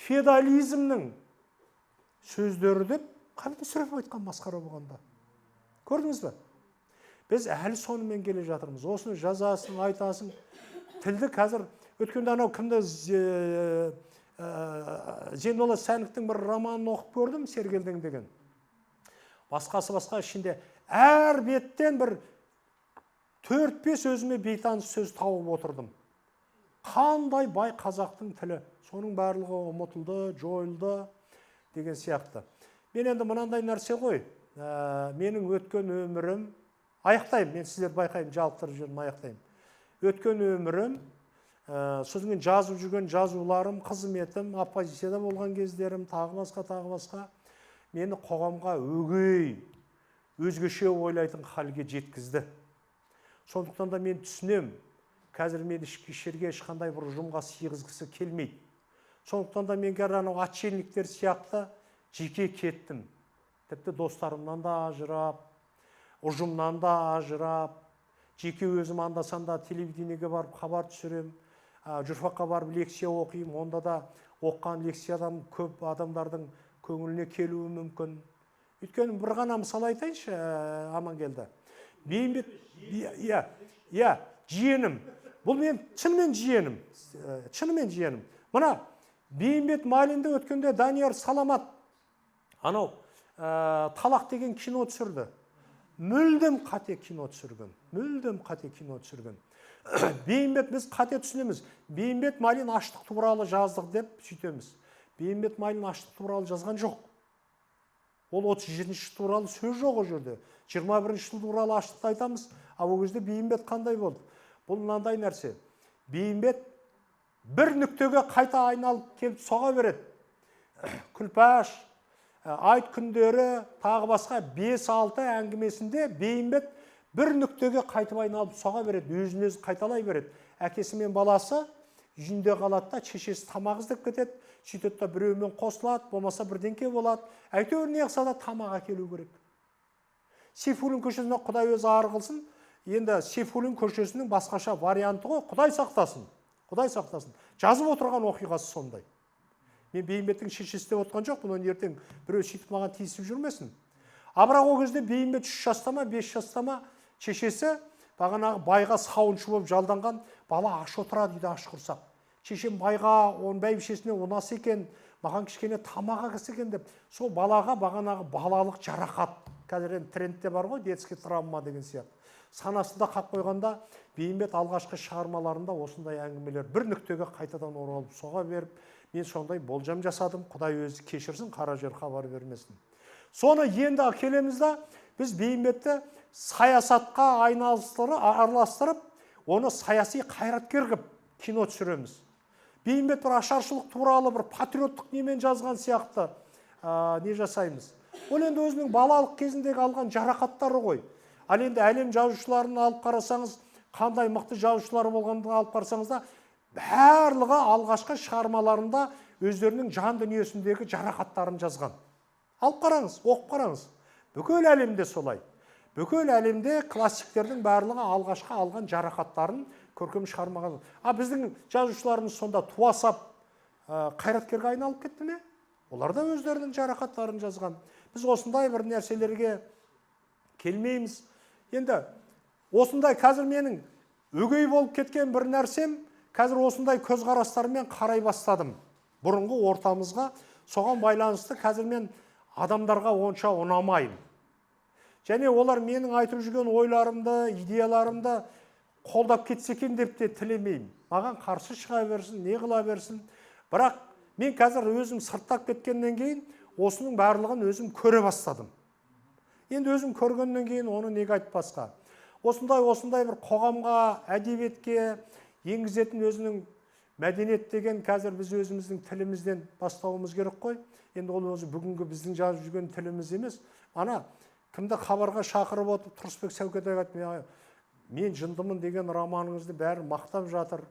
[SPEAKER 2] феодализмнің сөздері деп қабілет сүреп айтқан масқара болғанда. Көрдіңіз бе? Біз әлі сонымен келе жатырмыз. Осыны жазасың, айтасың. Тілді қазір өткенде анау кімді Зейнолла Сәніктің бір романын оқып көрдім, Сергелдең деген. Басқасы басқа, ішінде әр беттен бір 4-5 өзіме бейтаныс сөз тауып отырдым. Қандай бай қазақтың тілі. Соның барлығы ұмытылды, жойылды деген сияқты. Мен енді мынандай нәрсе ғой. Менің өткен өмірім, аяқтаймын, мен сіздер байқаймын, жалықтырып жүрмін, аяқтаймын. Өткен өмірім, сосын жазып жүрген жазуларым, қызметім, оппозицияда болған кездерім, тағы басқа, мені қоғамға өгей, өзгеше ойлайтын халге жеткізді. Сондықтан да мен түсінем, қазір мен ішерге ешқандай бір ұжымға сыйғызғысы келмейді. Сондықтан да мен қазір анау отшельниктер сияқты жеке кеттім. Тіпті достарымнан да ажырап, ұжымнан да ажырап, жеке өзім анда-санда телевидениеге барып хабар түсірем, журфакқа барып лекция оқимын, онда да оққан лекциядан көп адамдардың көңіліне келуі мүмкін. Өйткені бір ғана мысал айтайыншы, Амангелді. Бейімбет, жиенім. Бұл мен шынымен жиенім. Мына Бейімбет Майлинді өткенде Данияр Саламат анау Талақ деген кино түсірді. Мүлдем қате кино түсірген. Бейімбет, біз қате түсінеміз. Бейімбет Майлин аштық туралы жаздық деп сөйтеміз. Бейімбет Майлин аштық туралы жазған жоқ. Ол 37-ші туралы сөз жоқ о жерде. 21-ші жыл туралы аштықты айтамыз. Ол кезде Бейімбет қандай болды? Бұл мынандай нәрсе. Бейімбет бір нүктеге қайта айналып келіп соға береді. Күлпаш, айт күндері, тағы басқа 5-6 әңгімесінде Бейімбет бір нүктеге қайтып айналып соға береді, өзін-өзі қайталай береді. Әкесі мен баласы үйінде қалады да, шешесі тамақ іздеп кетеді, сөйтеді да біреумен қосылады, болмаса бірдеңке болады. Әйтеуір не қылса да тамақ әкелу керек. Сейфуллин көшесіне Құдай өзі ар қылсын. Енді Сейфуллин көшесінің басқаша варианты ғой, Құдай сақтасын. Жазып отырған оқиғасы сондай. Мен Бейімбеттің шешесі деп отқан жоқ, бұны ертең біреу сөйтіп маған тиісіп жүрмесін. Бірақ ол кезде Бейімбет 3 жаста ма, 5 жаста ма шешесі бағанағы байға сауыншы болып жалданған, бала аш отырады үйде аш құрсақ. Шешем байға, оның бәйбішесіне ұнас екен, маған кішкене тамақ әкелсе екен деп, сол балаға бағанағы балалық жарақат, қазір енді трендте бар ғой, детский травма деген сияқты. Санасында қап қойғанда Бейімбет алғашқы шығармаларында осындай әңгімелер бір нүктеге қайтадан оралып соға беріп, мен сондай болжам жасадым, Құдай өзі кешірсін, қара жер хабар бермесін. Соны енді келеміз да, біз Бейімбетті саясатқа араластырып, оны саяси қайраткер қылып кино түсіреміз. Бейімбет бір ашаршылық туралы бір патриоттық немен жазған сияқты не жасаймыз. Ол енді өзінің балалық кезіндегі алған жарақаттары ғой. Ал енді әлем жазушыларын алып қарасаңыз, қандай мықты жазушылар болғанын алып қарасаңыз да, барлығы алғашқы шығармаларында өздерінің жан дүниесіндегі жарақаттарын жазған. Алып қараңыз, оқып қараңыз. Бүкіл әлемде солай. Бүкіл әлемде классиктердің барлығы алғашқы алған жарақаттарын көркем шығармаға. Біздің жазушыларымыз сонда туасап қайраткерге айналып кетті ме? Олар да өздерінің жарақаттарын жазған. Біз осындай бір нәрселерге келмейміз. Енді осындай қазір менің өгей болып кеткен бір нәрсем, қазір осындай көзқарастармен қарай бастадым. Бұрынғы ортамызға, соған байланысты қазір мен адамдарға онша ұнамаймын. Және олар менің айтып жүрген ойларымды, идеяларымды қолдап кетсе екен деп те тілемеймін. Маған қарсы шыға берсін, не қыла берсін. Бірақ мен қазір өзім сырттап кеткеннен кейін осының барлығын өзім көре бастадым. Енді өзім көргеннен кейін оны неге айтпасқа. Осындай бір қоғамға, әдебиетке енгізетін өзінің мәдениет деген қазір біз өзіміздің тілімізден бастауымыз керек қой. Енді ол өзі бүгінгі біздің жазып жүрген тіліміз емес. Ана кімді хабарға шақырып отыр, Тұрысбек Сәукетай айтты, мен жындымын деген романыңызды бәрі мақтап жатыр.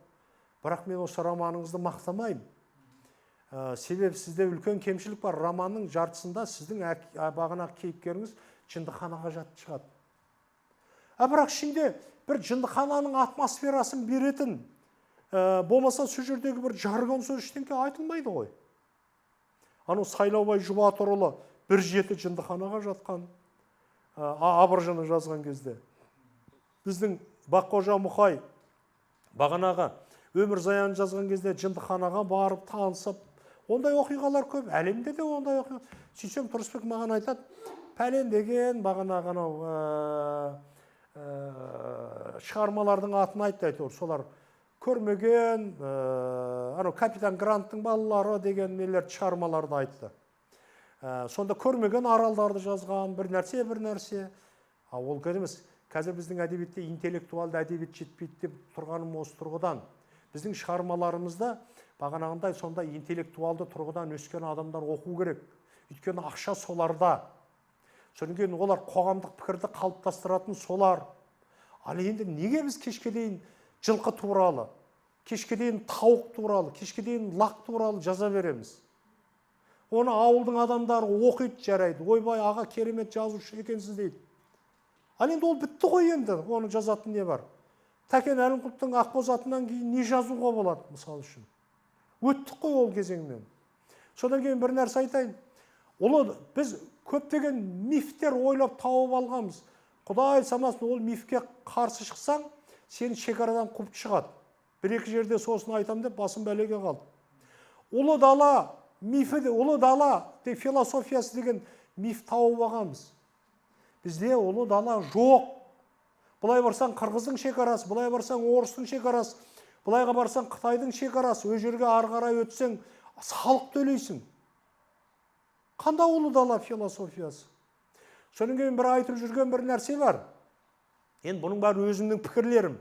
[SPEAKER 2] Бірақ мен осы романыңызды мақтамаймын. Себебі сізде үлкен кемшілік бар. Романның жартысында сіздің бағанағы кейіпкеріңіз жындыханаға жатып шығады. Бірақ ішінде бір жындыхананың атмосферасын беретін, болмаса сол жердегі бір жаргон сөз ештеңке айтылмайды ғой. Анау Сайлаубай Жұбатырұлы бір жеті жындыханаға жатқан, Абыржыны жазған кезде. Біздің Баққожа Мұқай бағанағы Өмірзаян жазған кезде жындыханаға барып танысып, ондай оқиғалар көп, әлемде де ондай оқиға. Сөйтсем Тұрысбек маған айтады, пәлен деген бағанағы шығармалардың атын айтты, солар көрмеген, капитан Гранттың балалары деген нелерді шығармаларды айтты. Сонда көрмеген аралдарды жазған, бір нәрсе. Ол емес. Қазір біздің әдебиетте интеллектуалды әдебиет жетпейді деп тұрғаным осы тұрғыдан. Біздің шығармаларымызда бағанағындай сондай интеллектуалды тұрғыдан өскен адамдар оқу керек. Өйткені ақша соларда. Содан кейін олар қоғамдық пікірді қалыптастыратын солар. Ал енді неге біз кешке дейін жылқы туралы, кешке дейін тауық туралы, кешке дейін лақ туралы жаза береміз? Оны ауылдың адамдары оқиды, жарайды. Ойбай, аға керемет жазушы екенсіз дейді. Ал енді ол бітті ғой енді, оны жазатын не бар? Тәкен Әлімқұловтың Ақбоз атынан кейін не жазуға болады, мысалы үшін? Өттік қой ол кезеңнен. Содан кейін бір нәрсе айтайын. Біз көптеген мифтер ойлап тауып алғанбыз. Құдай санасын, ол мифке қарсы шықсаң, сені шекарадан қуып шығады. Бір-екі жерде сосын айтам деп басым бәлеге қалды. Ұлы дала мифі де, ұлы дала философиясы деген миф тауып алғанбыз. Бізде ұлы дала жоқ. Бұлай барсаң қырғыздың шекарасы, бұлай барсаң орыстың шекарасы, бұлайға барсаң Қытайдың шекарасы, өз жерге ары қарай өтсең салық төлейсің. Қандай ұлы дала философиясы? Содан кейін бір айтып жүрген бір нәрсе бар. Енді бұның бәрі өзімнің пікірлерім.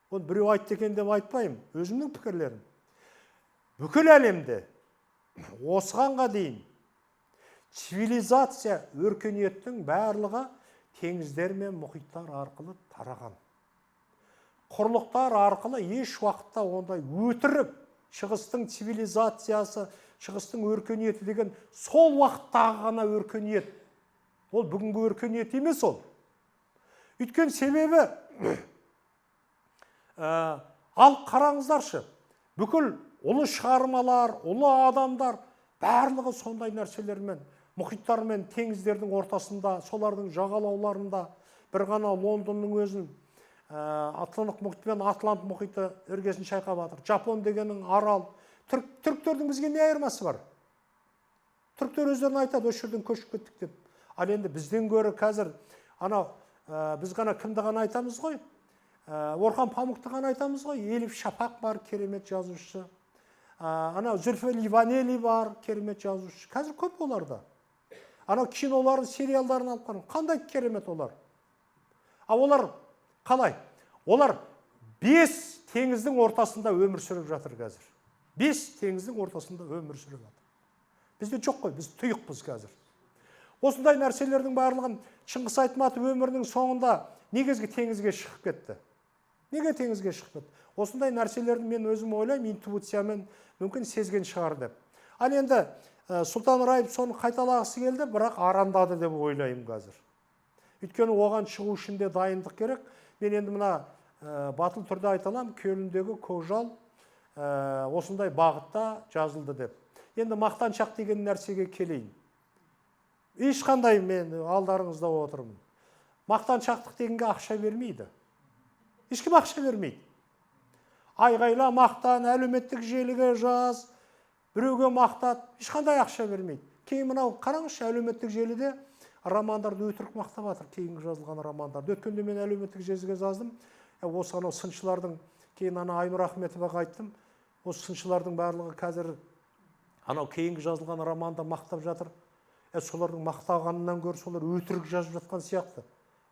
[SPEAKER 2] Оны біреу айтты екен деп айтпаймын, өзімнің пікірлерім. Бүкіл әлемде осығанға дейін цивилизация өркениеттің барлығы теңіздер мен мұхиттар арқылы тараған. Құрлықтар арқылы еш уақытта ондай өтірік шығыстың цивилизациясы, шығыстың өркениеті деген сол уақыттағы ғана өркениет. Ол бүгінгі өркениет емес ол. Өйткені себебі, ал қараңыздаршы, бүкіл ұлы шығармалар, ұлы адамдар барлығы сондай нәрселермен, мұхиттар мен теңіздердің ортасында, солардың жағалауларында, бір ғана Лондонның өзін Атлант мұхиты мен Атлант мұхиты іргесін шайқап жатыр. Жапон дегенің арал. Түріктердің бізге не айырмасы бар? Түріктер өздерін айтады, осы жерден көшіп кеттік деп. Ал енді бізден гөрі қазір біз ғана кімді ғана айтамыз ғой? Орхан Памукты ғана айтамыз ғой? Елif Шапақ бар, керемет жазушы. Зүлфі Ливанели бар, керемет жазушы. Қазір көп оларда. Киноларын, сериалдарын алып қарың. Қандай керемет олар? Олар қалай? Олар 5 теңіздің ортасында өмір сүріп жатыр қазір. 5 теңіздің ортасында өмір сүріп жатыр. Бізде жоқ қой, біз тұйықпыз қазір. Осындай нәрселердің барлығын Шыңғыс Айтматов өмірінің соңында негізгі теңізге шығып кетті. Неге теңізге шығып кетті? Осындай нәрселерді мен өзім ойлаймын, интуициямен мүмкін сезген шығар деп. Ал енді Сұлтан Райып соны қайталағысы келді, бірақ арандады деп ойлаймын қазір. Өйткені оған шығу үшін де дайындық керек. Мен енді мына батыл түрде айталам, Көліндегі көкжал осындай бағытта жазылды деп. Енді мақтаншақ деген нәрсеге келейін. Ешқандай мен алдарыңызда отырмын. Мақтаншақтық дегенге ақша бермейді. Ешкім ақша бермейді. Айғайла мақтан, әлеуметтік желіге жаз, біреуге мақтат, ешқандай ақша бермейді. Кейін мынау қараңызшы, әлеуметтік желіде романдарды өтірік мақтап жатыр, кейінгі жазылған романдарды. Өткенде мен әлеуметтік желіге жаздым. Осы анау сыншылардың, кейін Айнұр Ахметоваға айттым. Осы сыншылардың барлығы қазір анау кейінгі жазылған романды мақтап жатыр. Солардың мақтағанынан гөрі солар өтірік жазып жатқан сияқты.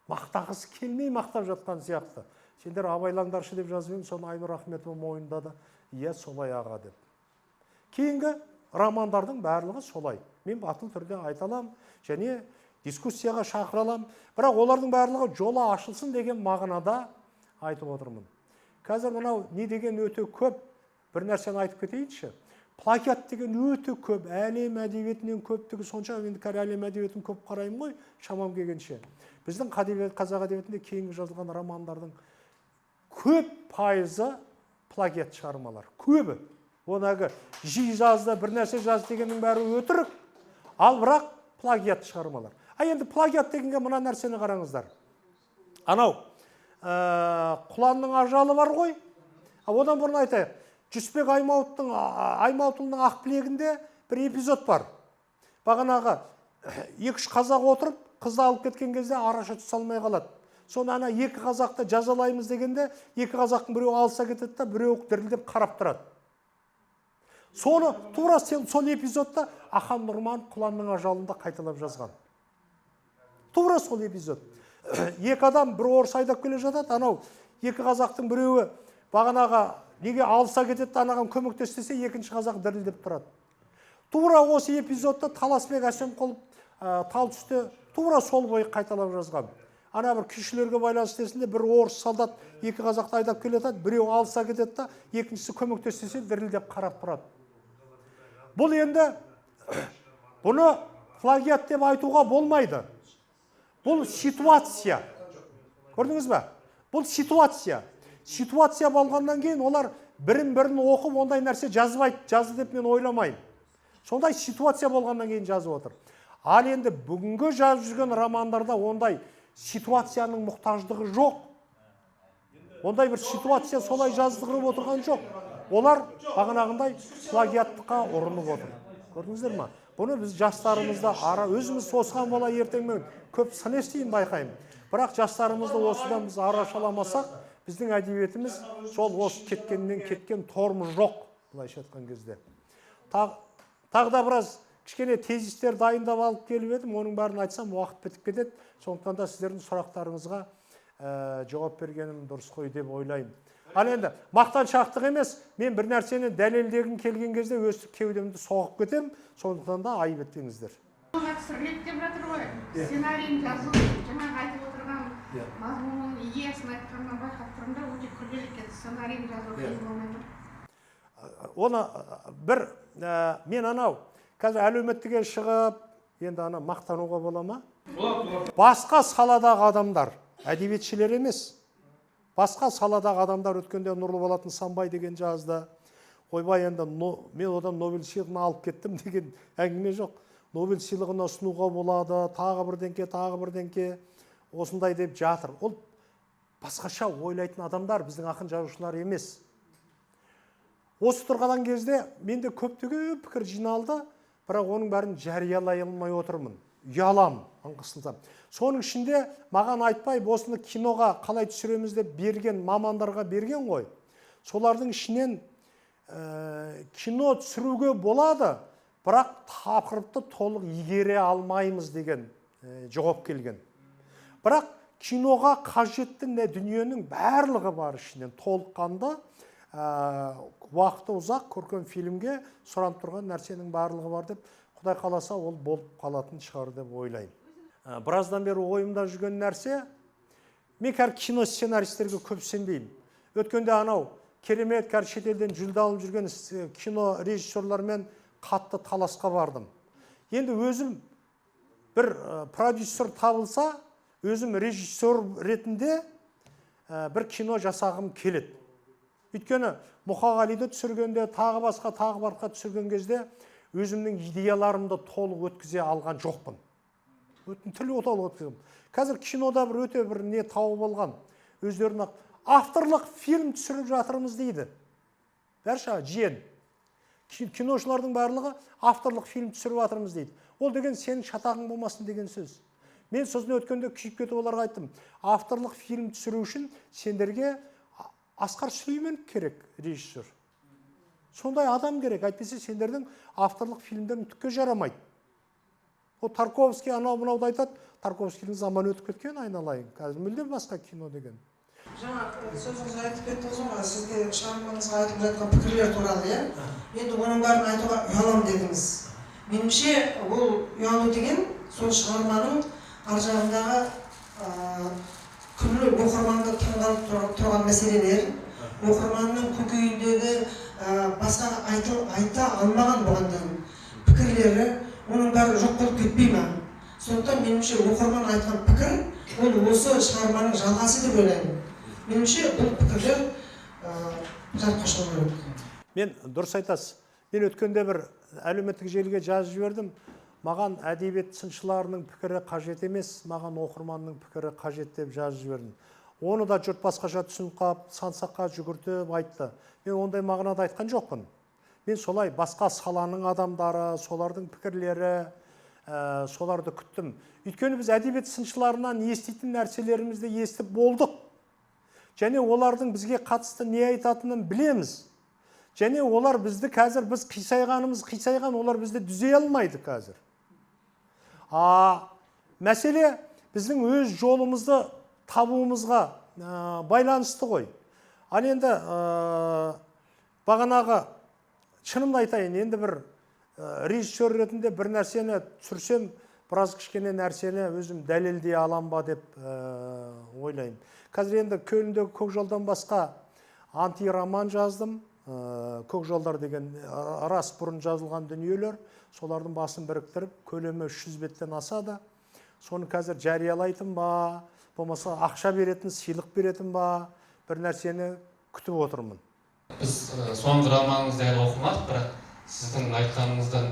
[SPEAKER 2] Мақтағысы келмей мақтап жатқан сияқты. Сендер абайлаңдаршы деп жазып едім, соны Айнұр Ахметова мойындады. Иә, солай аға деп. Кейінгі романдардың барлығы солай. Мен батыл түрде айталам, және дискуссияға шақыра аламын. Бірақ олардың барлығы жолы ашылсын деген мағынада айтып отырмын. Қазір мынау не деген өте көп, бір нәрсені айтып кетейінші. Плагиат деген өте көп, әлем әдебиетінен көптігі сонша, енді әлем әдебиетін көп қараймын ғой, шамам келгенше. Біздің қазақ әдебиетінде кейінгі жазылған романдардың көп пайызы плагиат шығармалар. Көбі. Онағы жи жазды, бір нәрсе жазды дегеннің бәрі өтірік, ал бірақ плагиат шығармалар. Енді плагиат дегенге мына нәрсені қараңыздар. Анау Құланның ажалы бар ғой. Одан бұрын айтайық. Жүсіпбек Аймауытұлының Ақбілегінде бір эпизод бар. Бағанағы 2-3 қазақ отырып, қызды алып кеткен кезде араша түсе алмай қалады. Соны ана 2 қазақты жазалаймыз дегенде, 2 қазақтың біреуі алса кетеді да, біреуі дірілдеп қарап тұрады. Соны тура сол эпизодта Ахан Нұрман Құланның ажалында қайталап жазған. Тура сол эпизод. 2 адам бір орыс айдап келе жатады, анау 2 қазақтың біреуі бағанаға неге алса кетеді, анаған көмектестесе, 2-ші қазақ дірілдеп тұрады. Тура осы эпизодта Таласбек Әсемқұлов тал түсте тура сол бойы қайталап жазған. Ана бір күйшілерге байланысты есінде бір орыс солдат 2 қазақты айдап келеді, біреу алса кетеді да, 2-шісі көмектестесе дірілдеп қарап тұрады. Бұл енді бұны плагиат деп айтуға болмайды. Бұл ситуация. Көрдіңіз бе? Бұл ситуация. Ситуация болғаннан кейін олар бірін-бірін оқып, ондай нәрсе жазбайды, жазды деп мен ойламаймын. Сондай ситуация болғаннан кейін жазып отыр. Ал енді бүгінгі жазып жүрген романдарда ондай ситуацияның мұқтаждығы жоқ. Ондай бір ситуация солай жаздырып отырған жоқ. Олар бағанағындай плагиаттыққа ұрынып отыр. Көрдіңіздер ма? Бұны біз жастарымызда өзіміз осыған бола ертеңмен көп сын естейін байқаймын. Бірақ жастарымызды осыдан біз арашаламасақ, біздің әдебиетіміз сол осы кеткеннен кеткен торымыз жоқ, былайша айтқан кезде. Тағы да біраз кішкене тезистер дайындап алып келіп едім, оның бәрін айтсам уақыт бітіп кетеді. Сондықтан да сіздердің сұрақтарыңызға жауап бергенім дұрыс қой деп ойлаймын. Ал енді мақтаншақтық емес, мен бір нәрсені дәлелдегім келген кезде өз кеудемді соғып кетем, сондықтан да айып етпеңіздер.
[SPEAKER 3] Сүрлеп деп жатыр ғой, сценарийін жазу, жаңағы айтып отырған мазмұнның идеясын айтқаннан байқап тұрмын да, өте күрделі екен, сценарийін жазу қиын болмай тұр.
[SPEAKER 2] Оны бір, мен анау, қазір әлеуметтікке шығып, енді ана мақтануға бола ма? Басқа саладағы адамдар, әдебиетшілер емес, басқа саладағы адамдар өткенде Нұрлы Болат Нысанбай деген жазды. Ойбай, енді мен одан Нобель сыйлығын алып кеттім деген әңгіме жоқ. Нобель сыйлығына ұсынуға болады, тағы бірдеңке, осындай деп жатыр. Ол басқаша ойлайтын адамдар, біздің ақын жазушылар емес. Осы тұрған кезде менде көптеген пікір жиналды, бірақ оның бәрін жариялай алмай отырмын. Ұялам, аңқысылдам. Соның ішінде маған айтпай, осыны киноға қалай түсіреміз деп берген, мамандарға берген ғой. Солардың ішінен кино түсіруге болады, бірақ тақырыпты толық игере алмаймыз деген жауап келген. Бірақ киноға қажетті дүниенің барлығы бар ішінен, толыққанды уақыты ұзақ көркем фильмге сұранып тұрған нәрсенің барлығы бар деп, Құдай қаласа ол болып қалатын шығар деп ойлаймын. Біраздан бері ойымда жүрген нәрсе, мен кино сценаристерге көп сенбеймін. Өткенде анау керемет шетелден жүлде алып жүрген кино режиссерлармен қатты таласқа бардым. Енді өзім бір продюсер табылса, өзім режиссер ретінде бір кино жасағым келеді. Өйткені Мұқағалиды түсіргенде, тағы басқа түсірген кезде өзімнің идеяларымды толық өткізе алған жоқпын. Тілі толық өткізем. Қазір кинода бір өте бір не тауып алған. Өздеріне авторлық фильм түсіріп жатырмыз дейді. Бәрша жиен. Киношылардың барлығы авторлық фильм түсіріп жатырмыз дейді. Ол деген сенің шатағың болмасын деген сөз. Мен сосын өткенде күйіп кетіп оларға айттым. Авторлық фильм түсіру үшін сендерге Асқар Сүлейменов керек, режиссер. Сондай адам керек, әйтпесе сендердің авторлық фильмдерін түкке жарамайды. О, Тарковский анау-мынауды айтады, Тарковскийдің заманы өтіп кеткен айналайын. Қазір мүлдем басқа кино деген.
[SPEAKER 4] Жаңа сөзіңіз айтып кеттіңіз ғой, сізге шығармаңызға айтып жатқан пікірлер туралы, енді оның бәрін айтуға ұялам дедіңіз. Меніңше, ол ұялу деген сол шығарманың ар жағындағы күллі оқырманды таңғалып тұрған мәселелер, оқырманның көкейіндегі басқа айта алмаған болғандан пікірлері, оның бәрі жоқ болып кетпей ма? Сондықтан меніңше оқырман айтқан пікір ол осы шығарманың жалғасы деп ойлаймын. Меніңше бұл пікірлер жарыққа шығу керек.
[SPEAKER 2] Мен дұрыс айтасыз. Мен өткенде бір әлеуметтік желіге жазып жібердім. Маған әдебиет сыншыларының пікірі қажет емес, маған оқырманның пікірі қажет деп жазып жібердім. Оны да жұрт басқаша түсініп қалып, сан-саққа жүгіртіп айтты. Мен ондай мағынада айтқан жоқпын. Мен солай басқа саланың адамдары, солардың пікірлері, соларды күттім. Өйткені біз әдебиет сыншыларынан еститін нәрселерімізді естіп болдық. Және олардың бізге қатысты не айтатынын білеміз. Және олар бізді қазір, біз қисайған, олар бізді дүзей алмайды қазір. Мәселе біздің өз жолымызды табуымызға байланысты ғой. Ал енді бағанағы шынымды айтайын, енді бір режиссер ретінде бір нәрсені түсірсем, біраз кішкене нәрсені өзім дәлелдей алам ба деп ойлаймын. Қазір енді Көліндегі көкжолдан басқа антироман жаздым. Көкжолдар деген рас бұрын жазылған дүниелер, солардың басын біріктіріп, көлемі 300 беттен асады. Соны қазір жариялайтын ба, болмаса ақша беретін, сыйлық беретін ба, бір нәрсені күтіп отырмын.
[SPEAKER 5] Біз соңғы романыңызды әлі оқымадық, бірақ сіздің айтқаныңыздан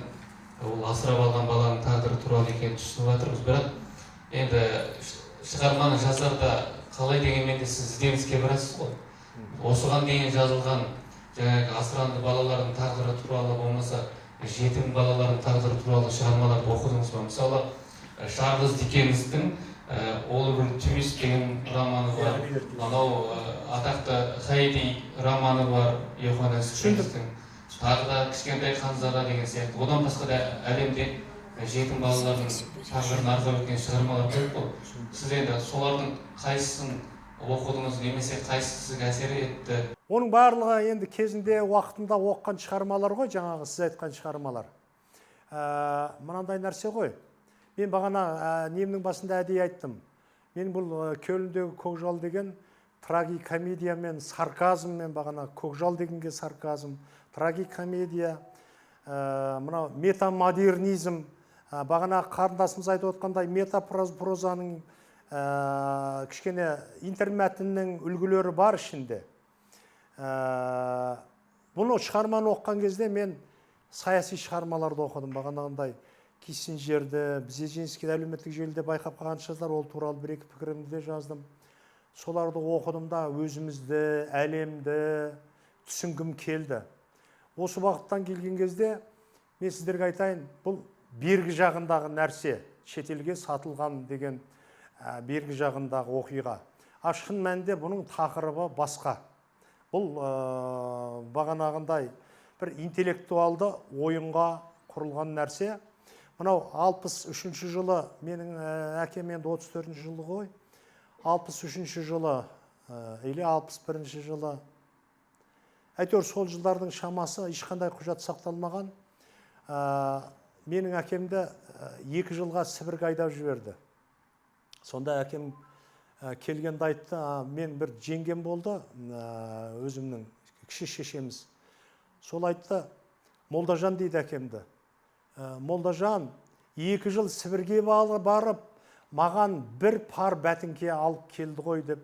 [SPEAKER 5] ол асырап алған баланың тағдыры туралы екенін түсініп жатырмыз. Бірақ енді шығарманы жазарда қалай дегенмен де сіз ізденіске барасыз ғой. Осыған дейін жазылған жаңағы асыранды балалардың тағдыры туралы, болмаса жетім балалардың тағдыры туралы шығармаларды оқыдыңыз ба? Мысалы, Шарғыз Диккенстің Оливер Твист деген романы бар, анау атақты Хайди романы бар, Йоханнес Швейцтің, тағы да Кішкентай Ханзада деген сияқты. Одан басқа да әлемде жетім балалардың тағдырын арқау еткен шығармалар көп қой. Сіз енді солардың қайсысын оқыдыңыз, немесе қайсысы сізге әсер етті?
[SPEAKER 2] Оның барлығы енді кезінде уақытында оққан шығармалар ғой, жаңағы сіз айтқан шығармалар. Мынандай нәрсе ғой. Мен бағана немнің басында әдейі айттым. Мен бұл Көліндегі көкжал деген трагикомедия мен сарказммен, бағана көкжал дегенге сарказм, трагикомедия, мынау метамодернизм, бағана қарындасымыз айтып отқандай метапрозаның кішкене интермәтіннің үлгілері бар ішінде. Бұны шығарманы оққан кезде мен саяси шығармаларды оқыдым. Бағанағындай Киссинджерді, Бзежинскийді әлеуметтік желіде байқап қалған шығар, ол туралы бір-екі пікірімді де жаздым. Соларды оқыдым да өзімізді, әлемді түсінгім келді. Осы бағыттан келген кезде мен сіздерге айтайын, бұл бергі жағындағы нәрсе, шетелге сатылған деген бергі жағындағы оқиға. Шын мәнінде бұның тақырыбы басқа. Бұл бағанағындай бір интеллектуалды ойынға құрылған нәрсе. Мынау 63-ші жылы, менің әкем енді 34-ші жылы ғой, 63-ші жылы, или 61-ші жылы, әйтеуір сол жылдардың шамасы ешқандай құжат сақталмаған. Менің әкемді 2 жылға Сібірге айдап жіберді. Сонда әкем келгенде айтты, мен бір жеңгем болды, өзімнің кіші шешеміз. Сол айтты, Молдажан дейді әкемді. Молдажан 2 жыл Сібірге барып, маған бір пар бәтіңке алып келді ғой деп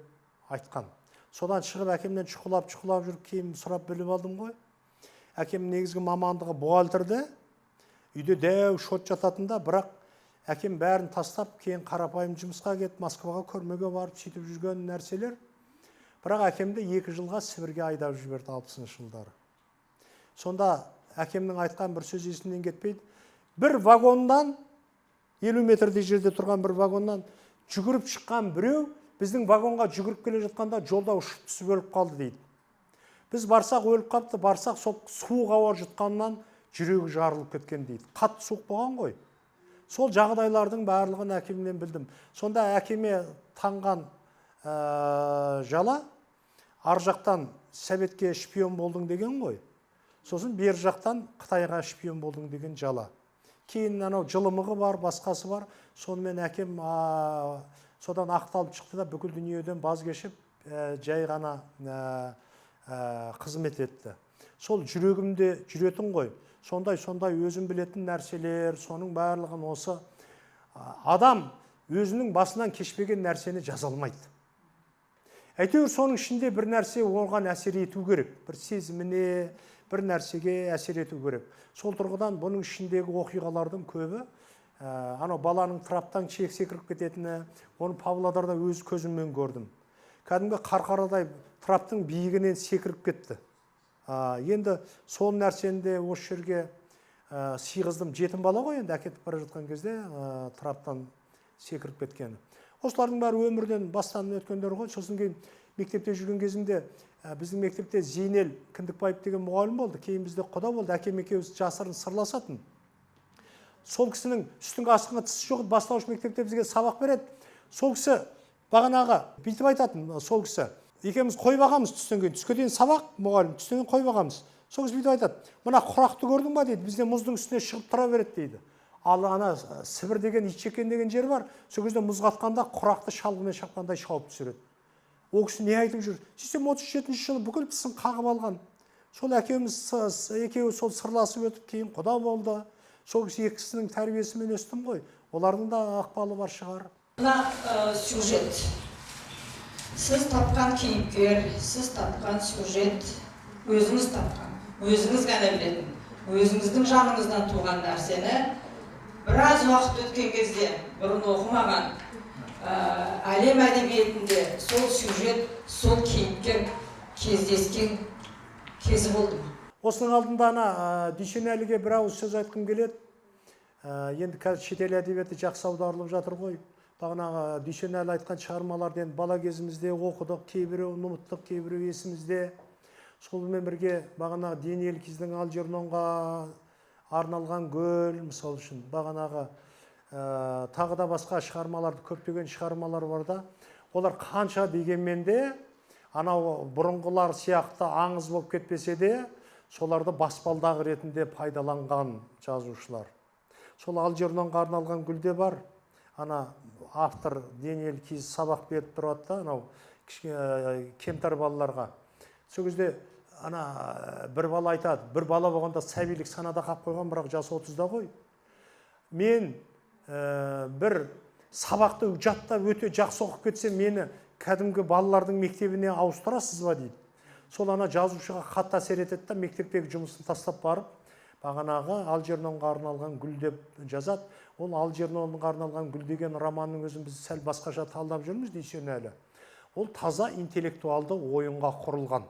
[SPEAKER 2] айтқан. Содан шығып әкемнен чұқылап жүріп кейін сұрап біліп алдым ғой. Әкем негізгі мамандығы бухгалтерді, үйде дәу шот жататында, бірақ әкем бәрін тастап, кейін қарапайым жұмысқа кетіп, Москваға көрмеге барып, сөйтіп жүрген нәрселер. Бірақ әкемді 2 жылға Сібірге айдап жіберді 60-шы жылдары. Сонда әкемнің айтқан бір сөз есімнен кетпейді. Бір вагондан, 50 метрдей жерде тұрған бір вагоннан жүгіріп шыққан біреу, біздің вагонға жүгіріп келе жатқанда жолда ұшып түсіп өліп қалды дейді. Біз барсақ өліп қапты, барсақ сол суық ауа жұтқаннан жүрегі жарылып кеткен дейді. Қатты суық болған ғой. Сол жағдайлардың барлығын әкемнен білдім. Сонда әкеме таңған жала, ар жақтан Советке шпион болдың деген ғой. Сосын бер жақтан Қытайға шпион болдың деген жала. кейін анау жылымығы бар, басқасы бар. Сонымен әкем содан ақталып шықты да бүкіл дүниеден баз кешіп, жай ғана қызмет етті. Сол жүрегімде жүретін ғой. Сондай өзім білетін нәрселер, соның барлығын осы адам өзінің басынан кешпеген нәрсені жаза алмайды. Әйтеуір соның ішінде бір нәрсе оған әсер ету керек. Бір сезіміне, бір нәрсеге әсер ету керек. Сол тұрғыдан бұның ішіндегі оқиғалардың көбі, анау баланың траптан секіріп кететіні, оны Павлодарда өз көзіммен көрдім. Кәдімгі қарқарадай траптың биігінен секіріп кетті. Енді сол нәрсені осы жерге сыйғыздым. Жетім бала ғой, енді әкетіп бара жатқан кезде траптан секіріп кеткені. Осылардың бәрі өмірден бастан өткендер ғой. Сосын кейін мектепте жүрген кезімде біздің мектепте Зейнел Кіндікбаев деген мұғалім болды. Кейін бізде құда болды. Әкем екеуміз жасырын сырласатын. Сол кісінің үстіңгі астыңғы тысы жоқ, бастауыш мектепте бізге сабақ береді. Сол кісі бағанағы бүйтіп айтатын, сол кісі екеуміз қой бағамыз түстен кейін. Түске дейін сабақ, мұғалім, түстен кейін қой бағамыз. Сол кісі бүйтіп айтады: "Мына құрақты көрдің ба?" дейді. "Бізде мұздың үстіне шығып тұра береді" дейді. Ал ана Сібір деген Итшекен деген жер бар. Сол кезде мұз қатқанда құрақты шалғымен шапқандай шауып түсіреді. Ол кісі не айтып жүр? Сөйтсем 37-ші жылы бүкіл тісін қағып алған. Сол әкеміз екеуі сол сырласып өтіп кейін құда болды. Сол кісі екі кісінің тәрбиесімен өстім ғой. Олардың да ықпалы бар шығар.
[SPEAKER 6] Мына сюжет. Сіз тапқан кейіпкер, сіз тапқан сюжет, өзіңіз тапқан, өзіңіз ғана білетін, өзіңіздің жаныңыздан туған нәрсені біраз уақыт өткен кезде бұрын оқымаған әлем әдебиетінде сол сюжет, сол кейіпкер кездескен кезі болды ма?
[SPEAKER 2] Осының алдында ана Дүйсенәліге бір ауыз сөз айтқым келеді. Енді қазір шетел әдебиеті жақсы аударылып жатыр ғой. Бағанағы Дүйсенәлі айтқан шығармаларды бала кезімізде оқыдық, кейбіреуін ұмыттық, кейбіреуі есімізде. Солмен бірге бағанағы Даниэль Киздің Алжернонға арналған гүл, мысал үшін, бағанағы тағы да басқа шығармаларды, көптеген шығармалар бар да. Олар қанша дегенмен де, анау бұрынғылар сияқты аңыз болып кетпесе де, соларды баспалдағы ретінде пайдаланған жазушылар. Сол Алжернонға арналған гүлде бар. Ана автор Даниэль Киз сабақ беріп тұрады да, анау кемтар балаларға. Сол кезде ана бір бала айтады, бір бала болғанда сәбилік санада қалып қойған, бірақ жасы 30-да ғой. Мен бір сабақты жаттап өте жақсы оқып кетсем, мені кәдімгі балалардың мектебіне ауыстырасыз ба дейді. Сол ана жазушыға қатты әсер етеді да, мектептегі жұмысын тастап барып, бағанағы Алжернонға арналған гүл деп жазады. Ол Алжернонға арналған гүл деген романның өзін біз сәл басқаша талдап жүрміз Дүйсенәлі. Ол таза интеллектуалды ойынға құрылған.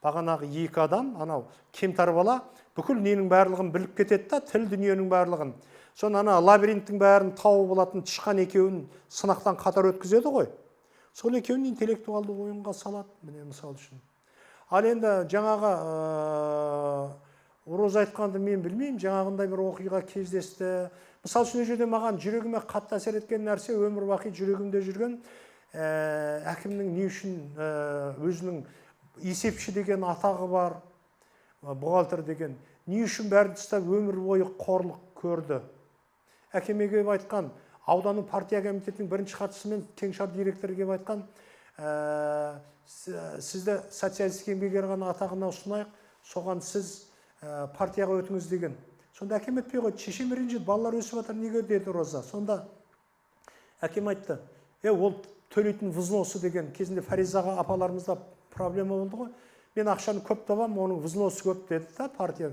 [SPEAKER 2] Бағанағы екі адам, анау кемтар бала, бүкіл ненің барлығын біліп кетеді да, тіл дүниенің барлығын. Сон ана лабиринттің бәрін тауып алатын тышқан екеуін сынақтан қатар өткізеді ғой. Сол екеуін интеллектуалды ойынға салады, міне мысал үшін. Ал енді жаңағы Роза айтқанды мен білмеймін, жаңағындай бір оқиға кездесті. Мысал үшін жерде маған жүрегіме қатты әсер еткен нәрсе, өмір бақи жүрегімде жүрген әкімнің не үшін өзінің есепші деген атағы бар, бухгалтер деген, не үшін бәрін тастап өмір бойы қорлық көрді. Әкеме келіп айтқан, ауданның партия комитетінің бірінші хатшысы мен кеңшар директоры келіп айтқан, сізді социалистік еңбек ері ғана атағына ұсынайық, соған сіз партияға өтіңіз деген. Сонда әкем етпей қойды, шешем ренжіді, балалар өсіп жатыр, неге деді Роза. Сонда әкем айтты, ол төлейтін взносы деген, кезінде Фаризаға апаларымызда проблема болды ғой. Мен ақшаны көп табам, оның взносы көп деді да партия.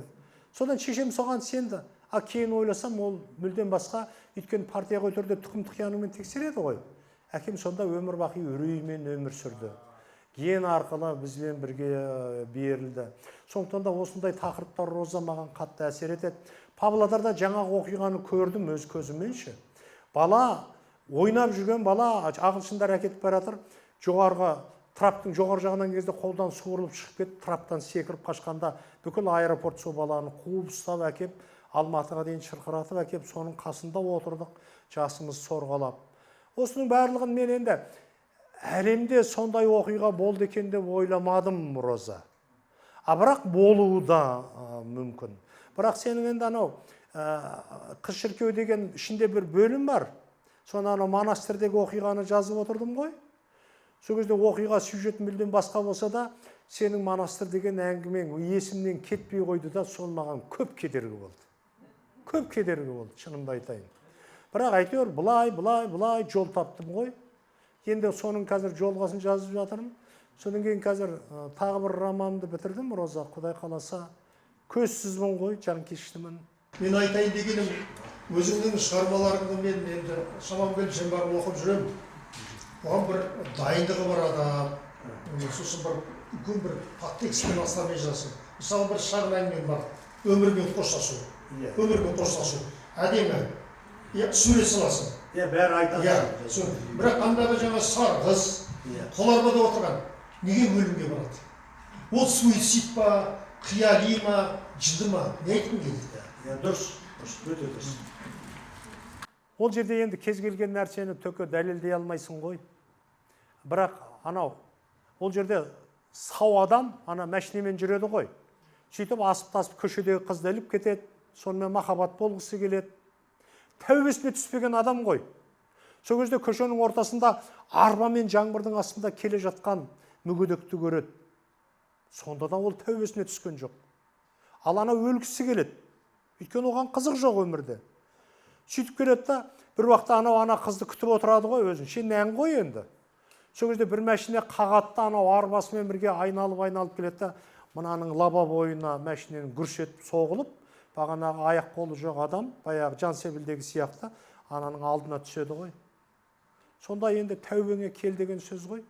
[SPEAKER 2] Содан шешем соған сенді. Кейін ойласам, ол мүлден басқа, өйткені партияға өтерде тұқым тұқиянымен тексереді ғой. Әкем сонда өмір бақи үреймен өмір сүрді. Ген арқылы бізбен бірге берілді. Сондықтан да осындай тақырыптар Роза маған қатты әсер етеді. Павлодарда жаңағы оқиғаны көрдім өз көзімменше. Бала, ойнап жүрген бала, ағылшындар әкетіп бара жатыр, жоғарғы траптың жоғары жағынан кезде қолдан суырылып шығып кетіп, траптан секіріп қашқанда бүкіл аэропорт сол баланы қуып ұстап әкеп, Алматыға дейін шырқыратып әкеп, соның қасында отырдық, жасымыз сорғалап. Осының барлығын мен енді әлемде сондай оқиға болды екен деп ойламадым, Роза. Бірақ болуы да мүмкін. Бірақ сенің енді анау қыз шіркеу деген ішінде бір бөлім бар. Соны ана монастырдегі оқиғаны жазып отырдым ғой. Сол кезде оқиға сюжет мүлдем басқа болса да, сенің монастыр деген әңгімең есімнен кетпей қойды да, сол маған көп кедергі болды. Көп кедергі болды, шынымды айтайын. Бірақ әйтеуір бұлай жол таптым ғой. Енді соның қазір жолғасын жазып жатырмын. Содан кейін қазір тағы бір романды бітірдім, Роза, Құдай қаласа. Көзсізмін ғой, жанкештімін.
[SPEAKER 7] Мен айтайын дегенім, өзіңнің шығармаларыңды мен енді шамам келгенше барып оқып жүремін. Оған бір дайындығы бар адам, сосын бір үлкен бір подтекстпен астармен жазсын. Мысалы бір шағын әңгіме бар, өмірмен қоштасу. Өмірмен қоштасу. Әдемі, сурет саласың.
[SPEAKER 1] Бәрі айтады.
[SPEAKER 7] Бірақ андағы жаңа сарғыз, қоларбада отырған, неге өлімге барады? Ол суицид па, қияли ма, жынды ма? Не айтқым келді?
[SPEAKER 1] Дұрыс, өте дұрыс.
[SPEAKER 2] Ол жерде енді кез келген нәрсені төке дәлелдей алмайсың ғой. Бірақ анау, ол жерде сау адам ана мәшинемен жүреді ғой. Сөйтіп асып-тасып көшедегі қызды іліп кетеді, сонымен махаббат болғысы келеді. Тәубесіне түспеген адам ғой. Сол кезде көшенің ортасында арба мен жаңбырдың астында келе жатқан мүгедекті көреді. Сонда да ол тәубесіне түскен жоқ. Ал ана өлгісі келеді. Өйткені оған қызық жоқ өмірде. Сөйтіп келеді да, бір уақытта ана қызды күтіп отырады ғой өзін. Сен нәң ғой енді. Сол кезде бір мәшине қағатта анау арбасымен бірге айналып келеді да, мынаның лаба бойына мәшиненің гүрс етіп соғылып, бағанағы аяқ қолы жоқ адам, баяғы Жансебілдегі сияқты, ананың алдына түседі ғой. Сонда енді тәубеңе кел деген сөз ғой.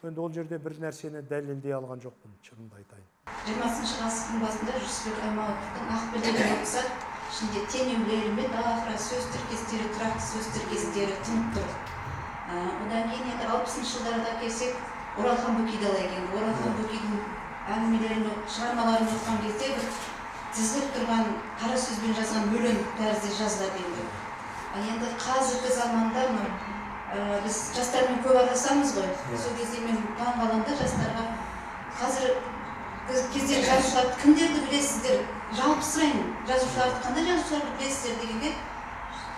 [SPEAKER 2] Енді ол жерде бір нәрсені дәлелдей алған жоқпын, шынымды айтайын.
[SPEAKER 8] 20 ғасырдың басында Жүсіпбек Аймауытовтың Ақбілдегі оқысақ, ішінде теңеулер, метафора, сөз тіркестері, тұрақты сөз тіркестері тұнып тұр. Одан кейін енді 60 жылдарда келсек, Оралхан Бөкейді ала келді. Оралхан Бөкейдің әңгімелерін, шығармаларын оқыған кезде бір тізіліп тұрған қара сөзбен жазған өлең тәрізді жазылады енді. Енді қазіргі заманда біз жастармен көп араласамыз ғой. Сол кезде мен таң қаламда жастарға қазір кезде жазушыларды кімдерді білесіздер? Жалпы сұрайын, жазушыларды қандай жазушыларды білесіздер дегенде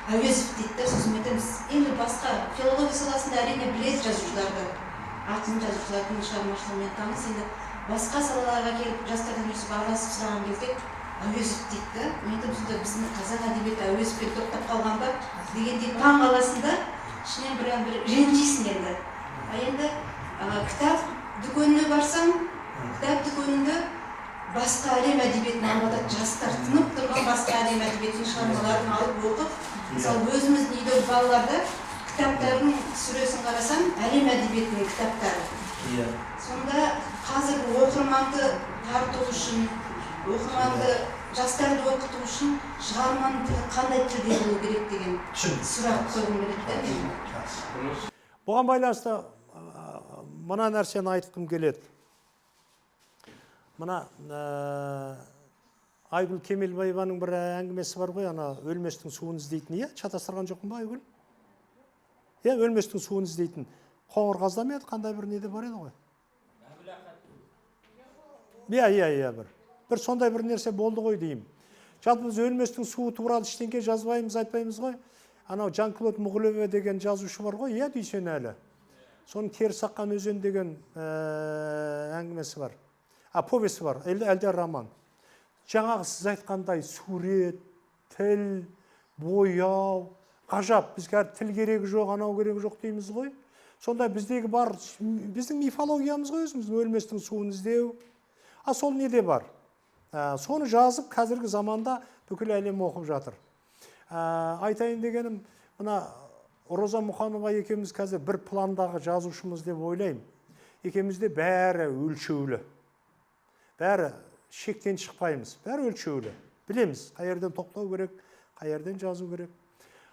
[SPEAKER 8] Әуезов дейді да, сосын айтамыз. Енді басқа филология саласында әрине біледі жазушыларды. Ақын жазушылардың шығармашылығымен таныс. Енді басқа салаларға келіп жастардан өсіп араласып сұраған кезде Әуезов дейді да. Мен айтамын, сонда біздің қазақ әдебиеті Әуезовпен тоқтап қалған ба дегендей таң қаласында ішінен бір ренжисің енді. Енді кітап дүкеніне барсаң, кітап дүкенінде басқа әлем әдебиетін алып жастар тынып тұрған басқа әлем әдебиетінің шығармаларын алып оқып, мысалы өзіміздің үйдегі балаларда кітаптардың сүресін қарасам, әлем әдебиетінің кітаптары. Сонда қазір оқырманды тарту үшін, оқырманды жастарды оқыту үшін шығарманың тілі қандай тілде болу керек деген сұрақ қойғым келеді.
[SPEAKER 2] Бұған байланысты мына нәрсені айтқым келеді. Мына Айгүл Кемелбаеваның бір әңгімесі бар ғой, ана өлместің суын іздейтін, иә, шатастырған жоқпын ба Айгүл? Иә, өлместің суын іздейтін. Қоңырқазда ма еді, қандай бір неде бар еді ғой? Иә, бір сондай бір нәрсе болды ғой деймін. Жалпы біз өлместің суы туралы ештеңке жазбаймыз, айтпаймыз ғой. Анау Жан-Клод Мұғылөбе деген жазушы бар ғой, иә, дейсен әлі. Соның теріс аққан өзен деген әңгімесі бар. Повесі бар, әлде роман. Жаңағы сіз айтқандай сурет, тіл, бояу, ғажап. Бізге тіл керегі жоқ, анау керегі жоқ дейміз ғой. Сонда біздегі бар, біздің мифологиямыз ғой өзіміз, өлместің суын іздеу. Сол неде бар? Соны жазып, қазіргі заманда бүкіл әлем оқып жатыр. Айтайын дегенім, мына Роза Мұқанова екеуміз қазір бір пландағы жазушымыз деп ойлаймын. Екеумізде бәрі өлшеулі. Бәрі шектен шықпаймыз, бәрі өлшеулі. Білеміз, қай жерден тоқтау керек, қай жерден жазу керек.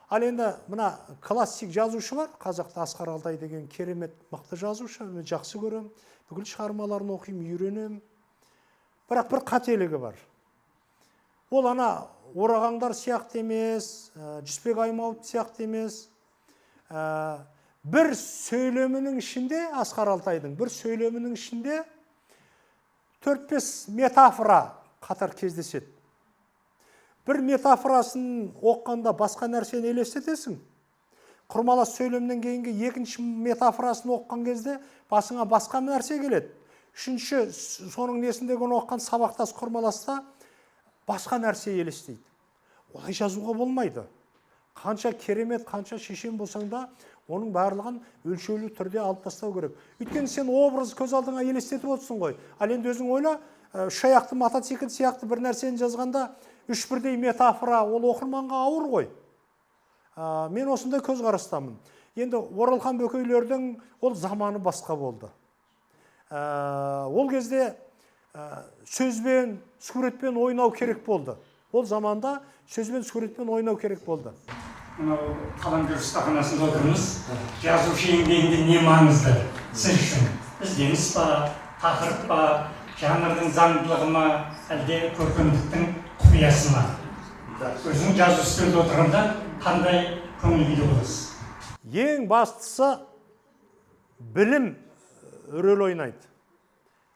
[SPEAKER 2] Ал енді мына классик жазушы бар, қазақта Асқар Алтай деген керемет мықты жазушы, мен жақсы көрем, бүкіл шығармаларын оқимын, үйренем. Бірақ бір қателігі бар. Ол ана Орағаңдар сияқты емес, Жүсіпбек Аймауыт сияқты емес. Бір сөйлемінің ішінде, Асқар Алтайдың бір сөйлемінің ішінде 4-5 метафора қатар кездеседі. бір метафорасын оққанда басқа нәрсені елестетесің. Құрмалас сөйлемнен кейінгі екінші метафорасын оққан кезде басыңа басқа нәрсе келеді. Үшінші, соның несіндегі оққан сабақтас құрмаласта басқа нәрсе елестейді. Олай жазуға болмайды. Қанша керемет, қанша шешен болсаң да, оның барлығын өлшеулі түрде алып тастау керек. Өйткені сен образ көз алдыңа елестетіп отырсың ғой. Ал енді өзің ойла, үш аяқты мотоцикл сияқты бір нәрсені жазғанда, үш бірдей метафора, ол оқырманға ауыр ғой. Мен осындай көзқарастамын. Енді Оралхан Бөкейлердің ол заманы басқа болды. Ол кезде сөзбен, суретпен ойнау керек болды. Ол заманда сөзбен, суретпен ойнау керек болды.
[SPEAKER 9] Мынау қаламгер ұстаханасында отырмыз. Жазушы еңбегінде не маңызды сіз үшін? Ізденіс па, тақырып па, жанрдың заңдылығы ма, әлде көркемдіктің құпиясы ма? Өзің жазу үстелде отырғанда қандай көңіл күйде боласыз?
[SPEAKER 2] Ең бастысы білім рөл ойнайды.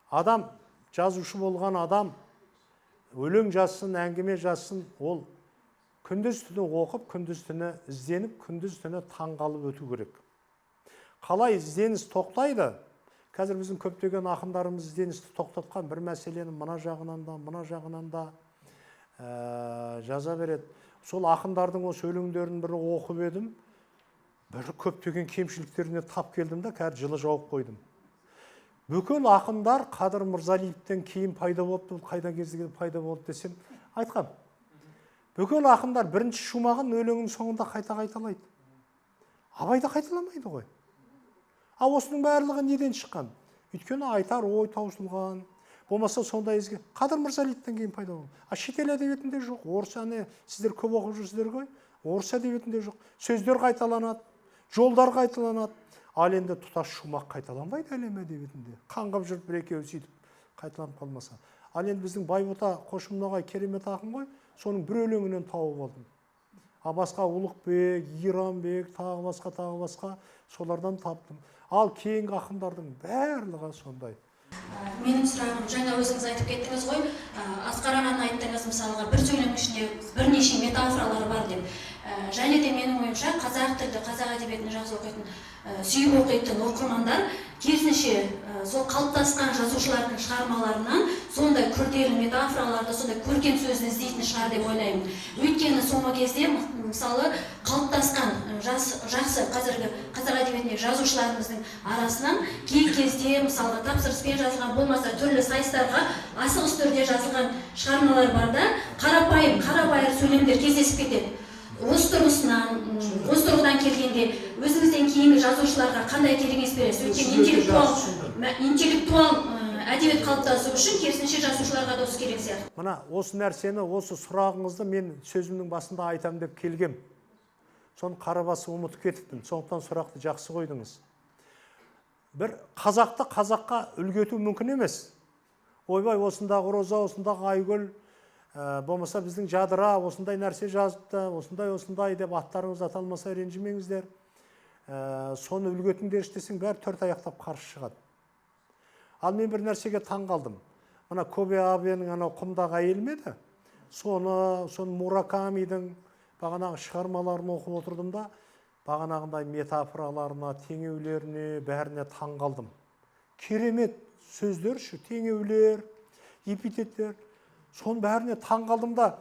[SPEAKER 2] Адам, жазушы болған адам, өлең жазсын, әңгіме жазсын, ол күндіз түні оқып, күндіз түні ізденіп, күндіз түні таңғалып өту керек. Қалай ізденіс тоқтайды? Қазір біздің көптеген ақындарымыз ізденісті тоқтатқан бір мәселені мына жағынан да жаза береді. Сол ақындардың осы өлеңдерін бір оқып едім, бір көптеген кемшіліктеріне тап келдім да, қазір жылы жауып қойдым. Бүкіл ақындар Қадыр Мырзалиевтен кейін пайда болды, қайда кезінде пайда болды десем, айтқам. Бүкіл ақындар бірінші шумағын өлеңнің соңында қайталайды. Абайда қайталамайды ғой. Осының барлығы неден шыққан? Өйткені айтар ой таусылған, болмаса сондай ізге. Қадыр Мырзалиевтен кейін пайда болды. Шетел әдебиетінде жоқ. Орыс әне сіздер көп оқып жүрсіздер ғой. Орыс әдебиетінде жоқ. Сөздер қайталанады, жолдар қайталанады. Ал енді тұтас шумақ қайталанбайды әлем әдебиетінде. Қаңғап жүріп бір екеуі сөйтіп қайталанып қалмаса. Ал енді біздің Байбота Қошымноғай керемет ақын ғой, соның бір өлеңінен тауып алдым. Басқа Ұлықбек, Иранбек, тағы басқа солардан таптым. Ал кейінгі ақындардың барлығы сондай.
[SPEAKER 10] Менің сұрағым, жаңа өзіңіз айтып кеттіңіз ғой, Асқар ағаның айттыңыз мысалға бір сөйлем ішінде бірнеше метафоралар бар деп. Және де менің ойымша қазақ тілді, қазақ әдебиетін жақсы оқитын, сүйіп оқитын оқырмандар керісінше сол қалыптасқан жазушылардың шығармаларынан сондай күрделі метафораларды, сондай көркем сөзді іздейтін шығар деп ойлаймын. Өйткені соңғы кезде мысалы қалыптасқан жақсы қазіргі қазақ әдебиетіндегі жазушыларымыздың арасынан кей кезде мысалға тапсырыспен жазылған, болмаса түрлі сайыстарға асығыс түрде жазылған шығармалар бар да, қарапайым сөйлемдер кездесіп кетеді. Осы тұрғыдан келгенде өзіңізден кейінгі жазушыларға қандай кеңес бересіз? Өйткені интеллектуал әдебиет қалыптасу үшін керісінше жазушыларға да осы керек сияқты.
[SPEAKER 2] Мына осы нәрсені, осы сұрағыңызды мен сөзімнің басында айтам деп келгем. Соны қарабасы ұмытып кетіппін. Сондықтан сұрақты жақсы қойдыңыз. Бір қазақты қазаққа үлгету мүмкін емес. Ойбай, осындағы Роза, осындағы Айгүл, болмаса біздің Жадыра осындай нәрсе жазыпты, осындай деп аттарыңыз аталмаса ренжімеңіздер. Соны үлгетіңдер істесең бәрі төрт аяқтап қарсы шығады. Ал мен бір нәрсеге таң қалдым. Мына Көбе Абенің анау құмдағы әйел ме еді? Соны Муракамидің бағанағы шығармаларын оқып отырдым да, бағанағындай метафораларына, теңеулеріне, бәріне таң қалдым. Керемет сөздер, теңеулер, эпитеттер. Соның бәріне таң қалдым да,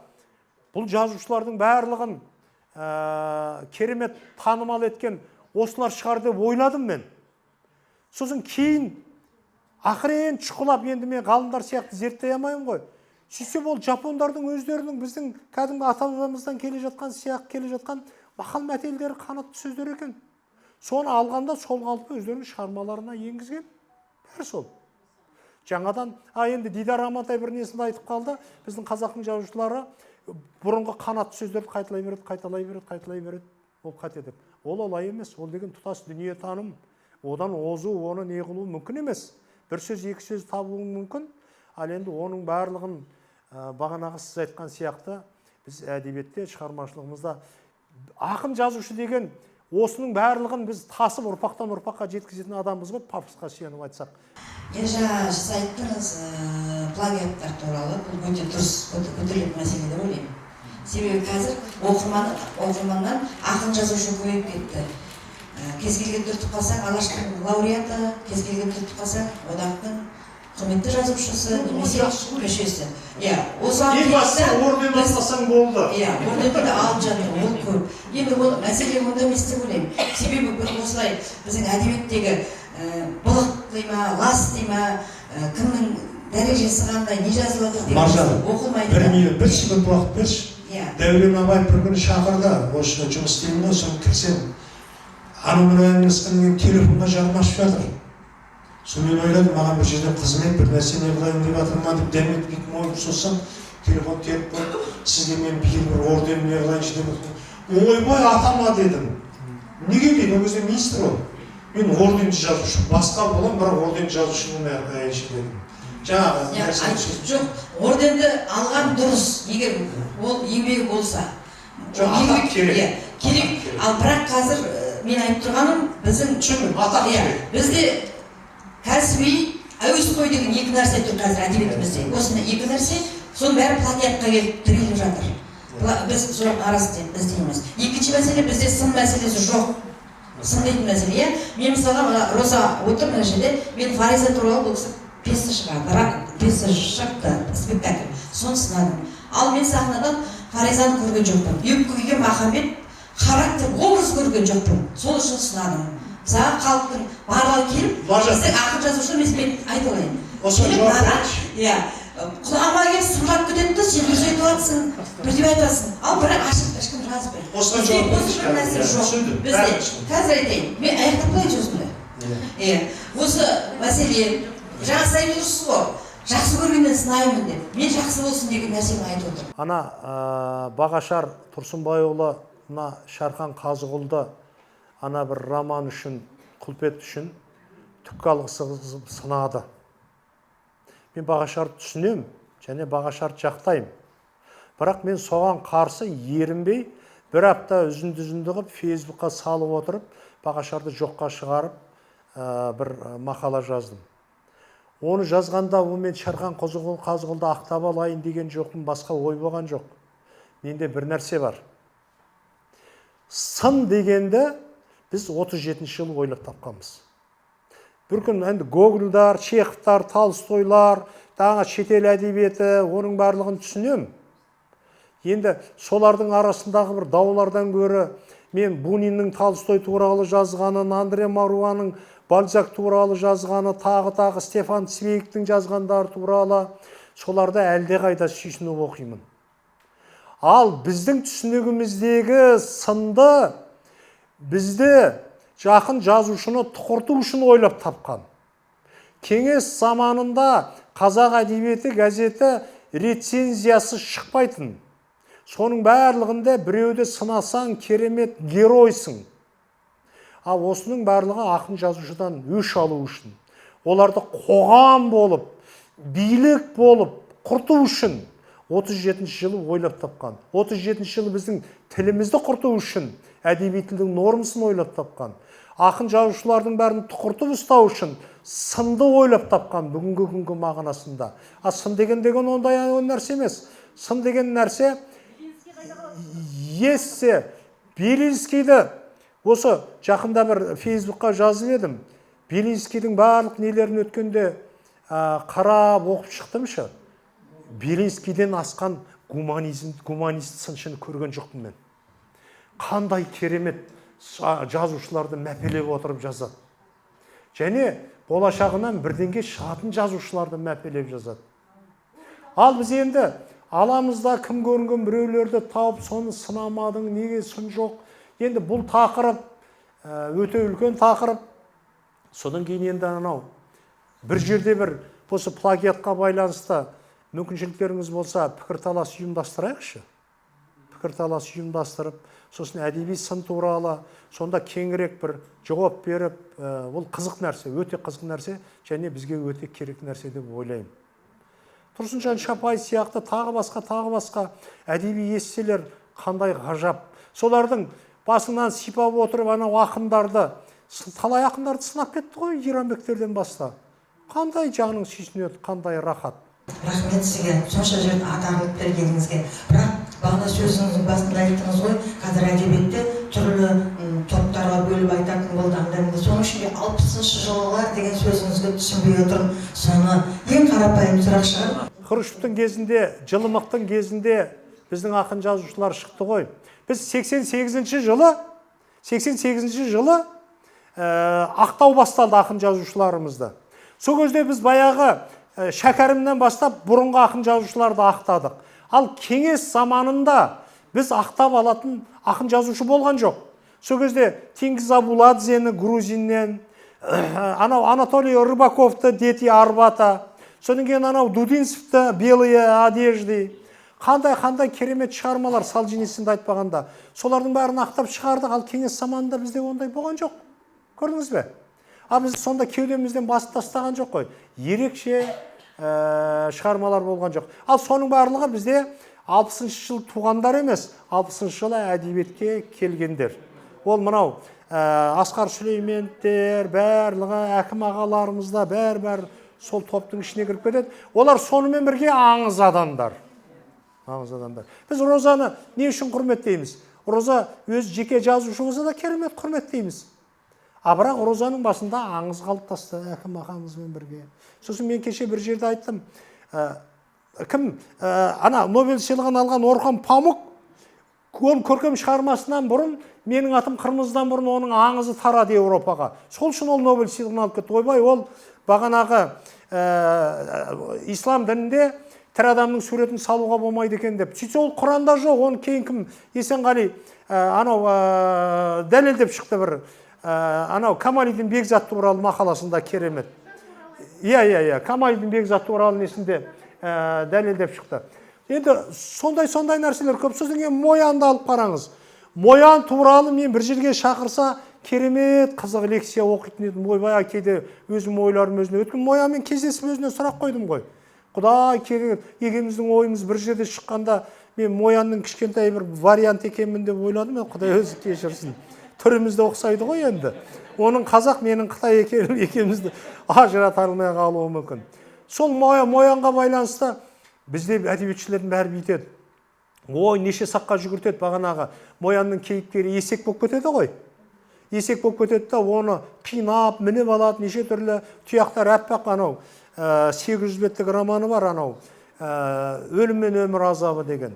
[SPEAKER 2] бұл жазушылардың барлығын керемет танымал еткен осылар шығар деп ойладым мен. Сосын кейін ақырен шұқылап енді мен ғалымдар сияқты зерттей алмаймын ғой. Сөйтсем ол жапондардың өздерінің біздің кәдімгі ата-бабамыздан келе жатқан мақал мәтелдері қанатты сөздер екен. Соны алғанда сол қалпы өздерінің шығармаларына енгізген. Бәрі сол. Жаңадан, енді Дидар Амантай бір несінде айтып қалды, біздің қазақтың жазушылары бұрынғы қанатты сөздерді қайталай береді, ол қате деп. Ол олай емес, ол деген тұтас дүние таным, одан озу, оны не қылу мүмкін емес. Бір сөз, екі сөз табуы мүмкін, ал енді оның барлығын бағанағы сіз айтқан сияқты біз әдебиетте, шығармашылығымызда ақын жазушы деген осының барлығын біз тасып ұрпақтан ұрпаққа жеткізетін адамбыз ғой, пафосқа сүйеніп айтсақ.
[SPEAKER 11] Жаңа сіз айттыңыз плагиаттар туралы, бұл өте дұрыс көтерілетін мәселе деп ойлаймын.
[SPEAKER 6] себебі қазір оқырманнан ақын жазушы көбейіп кетті. Кез келген түртіп қалсаң алаштың лауреаты, кез келген түртіп қалсаң одақтың құрметті жазушысы немесе көшесі.
[SPEAKER 2] Ең бастысы орден алсаң болды.
[SPEAKER 6] Орденді де алып жатыр, ол көп. Енді ол мәселе онда емес деп ойлаймын. Себебі бір осылай біздің әдебиеттегі былық дейма, лас дейма, кімнің дәрежесі қандай, не жазылып жатыр деген оқылмайды.
[SPEAKER 2] Бір секунд уақыт берші. Дәурен абай бір күні шақырды, осы жұмыс істеймін ғой, соны кірсем. Анымен әңгімесінен телефонға жарым ашып жатыр. Сонымен ойладым, маған бір жерде қызмет, бір нәрсе не қылайын деп жатырмын деп дәмет бүйтіп ойып соссам, телефон теріп қойып, сізге мен бір орден не қылайыншы деп жатырмын. Ойбай атама дедім. Неге дейді, ол кезде министр ол. Мен орденді жазушы, басқа боламын, бірақ орденді жазушының әрқайыншы дедім.
[SPEAKER 6] Жоқ, орденді алған дұрыс, егер ол еңбегі болса.
[SPEAKER 2] Атақ керек.
[SPEAKER 6] Керек, ал бірақ қазір мен айтып тұрғаным, біздің
[SPEAKER 2] атақ керек.
[SPEAKER 6] Бізде кәсіби әуесқой деген екі нәрсе тұр қазір әдебиетімізде. Осында екі нәрсе, соның бәрі плагиатқа келіп тіреліп жатыр. Біз сол арасын іздейміз. Екінші мәселе, бізде сын мәселесі жоқ. Сын дейтін мәселе, мен мысалға Роза отыр мына жерде, мен Фариза туралы бұл кісі пьеса шықты, спектакль, соны сынадым. Ал мен сахнадан Фаризаны көрген жоқпын. Үйіп Махамбет характер, образ көрген жоқпын. Сол үшін сынадым. Мысалы халықтың барлығы келіп, біздің ақын жазушы емес, мен айта алайын. Құлағыма келіп сырғап кетеді де, сен дұрыс айтып жатсың, бірдеңе айтасың. Ал бірақ ашық ешкім жазбайды. Бізде осы бір нәрсе жоқ. Бізде қазір айтайын, мен аяқтап қалайын сөзімді. Осы мәселе, жаңа сіз айтып отырсыз ғой, жақсы көргеннен сынаймын деп. Мен жақсы болсын деген нәрсені айтып отырмын.
[SPEAKER 2] Ана Бағашар Тұрсынбайұлы, мына Шархан Қазығұлды ана бір роман үшін, Құлпет үшін түкке алғысы сынады. Мен Бағашарды түсінем, және Бағашарды жақтаймын. Бірақ мен соған қарсы ерінбей, бір апта үзінді қып, Фейсбукқа салып отырып, Бағашарды жоққа шығарып, бір мақала жаздым. Оны жазғанда мен Шархан Қазығұлды ақтап алайын деген жоқпын, басқа ой болған жоқ. Менде бір нәрсе бар. Сын дегенді біз 37 жыл ойлап тапқанбыз. Бір күн енді Гогольдар, Чеховтар, Толстойлар, тағы шетел әдебиеті, оның барлығын түсінем. Енді солардың арасындағы бір даулардан гөрі мен Буниннің Толстой туралы жазғанын, Андре Маруаның Бальзак туралы жазғаны, тағы Стефан Цвейгтің жазғандары туралы, соларды әлде қайда сүйсініп оқимын. Ал біздің түсінігіміздегі сынды бізде жақын жазушыны тұқырту үшін ойлап тапқан. Кеңес заманында қазақ әдебиеті газеті рецензиясы шықпайтын. Соның барлығында біреуді сынасаң керемет геройсың. Ал осының барлығы ақын жазушыдан өш алу үшін. Оларды қоғам болып, билік болып, құрту үшін 37 жылы ойлап тапқан. 37 жылы біздің тілімізді құрту үшін әдеби тілдің нормасын ойлап тапқан. Ақын жазушылардың бәрін тұқыртып ұстау үшін сынды ойлап тапқан бүгінгі күнгі мағынасында. Сын деген ондай нәрсе емес. Сын деген нәрсе Белинскийді осы жақында бір Фейсбукқа жазып едім. Белинскийдің барлық нелерін өткенде қарап оқып шықтымшы. Белинскийден асқан гуманист сыншыны көрген жоқпын мен. Қандай керемет жазушыларды мәпелеп отырып жазады. Және болашағынан бірдеңге шығатын жазушыларды мәпелеп жазады. Ал біз енді аламызда кім көрінген біреулерді тауып, соны сынамадың, неге сын жоқ. Енді бұл тақырып өте үлкен тақырып. Содан кейін енді анау бір жерде бір осы плагиатқа байланысты мүмкіншіліктеріңіз болса, пікірталас ұйымдастырайықшы. Пікірталас ұйымдастырып, сосын әдеби сын туралы, сонда кеңірек бір жауап беріп, ол қызық нәрсе, өте қызық нәрсе, және бізге өте керек нәрсе деп ойлаймын. Тұрсынжан Шапай сияқты тағы басқа әдеби эсселер қандай ғажап. Солардың басынан сипап отырып, анау ақындарды, талай ақындарды сынап кетті ғой, Иранбектерден баста. Қандай жағының сүйсінеді, қандай рахат.
[SPEAKER 4] Рахмет сізге, сонша жерін атағылып бергеніңізге. Бірақ
[SPEAKER 6] бағана сөзіңіздің басында айттыңыз ғой, қазір әдебиетте түрлі топтарға бөліп айтатын болды аңдамды. Соның ішінде 60-шы жылғылар деген сөзіңізге түсінбей отырмын. Соны ең қарапайым сұрақ шығар.
[SPEAKER 2] Хрущевтің кезінде, жылымықтың кезінде біздің ақын жазушылар шықты ғой. Біз 88-ші жылы ақтау басталды ақын жазушыларымызды. Сол кезде біз баяғы Шәкәрімнен бастап бұрынғы ақын жазушыларды ақтадық. Ал кеңес заманында біз ақтап алатын ақын жазушы болған жоқ. Сол кезде Теңгиз Абуладзені грузиннен, анау Анатолий Рыбаковты Дети Арбата, содан кейін анау Дудинцевті Белые одежды, қандай керемет шығармалар Солженицинді айтпағанда. Солардың бәрін ақтап шығардық, ал кеңес заманында бізде ондай болған жоқ. Көрдіңіз бе? Біз сонда кеудемізден басып тастаған жоқ қой. Ерекше шығармалар болған жоқ. Ал соның барлығы бізде 60-шы жыл туғандар емес, 60-шы жылы әдебиетке келгендер. Ол мынау Асқар Сүлейменовтер, барлығы әкім ағаларымызда бәр сол топтың ішіне кіріп кетеді. Олар сонымен бірге аңыз адамдар. Біз Розаны не үшін құрметтейміз? Роза өз жеке жазушы болса да керемет құрметтейміз. Бірақ Розаның басында аңыз қалыптасты әкім ағамызбен бірге. Сосын мен кеше бір жерде айттым, ана Нобель сыйлығын алған Орхан Памuk, оның көркем шығармасынан бұрын, менің атым Қырмызыдан бұрын оның аңызы тарады Еуропаға. Сол үшін ол Нобель сыйлығын алып кетті. Ойбай, ол бағанағы ислам дінінде тірі адамның суретін салуға болмайды екен деп. Сөйтсе ол Құранда жоқ, оны кейін кім Есенғали дәлелдеп шықты бір. Анау Камалидин Бекзат туралы мақаласында керемет. Иә, Камалидин Бекзат туралы несінде дәлелдеп шықты. Енді сондай нәрселер көп. Сосын кейін Моянды алып қараңыз. Моян туралы мен бір жерге шақырса керемет қызық лекция оқитын едім. Ойбай, кейде өзім ойларым өзіне өткен. Моянмен кездесіп өзіне сұрақ қойдым ғой. Құдай керемет, екеуміздің ойымыз бір жерде шыққанда мен Моянның кішкентай бір вариант екенмін деп ойладым. Құдай өзі кешірсін. Түрімізді ұқсайды ғой енді. Оның қазақ, менің Қытай екеумізді ажырата алмай қалуы мүмкін. Сол Моянға байланысты бізде әдебиетшілердің бәрі бүйтеді. Ой, неше саққа жүгіртеді бағанағы. Моянның кейіпкері есек болып кетеді ғой. Есек болып кетеді да оны қинап, мініп алады, неше түрлі тұяқтар әппақ анау. 800 беттік романы бар анау. Өлім мен өмір азабы деген.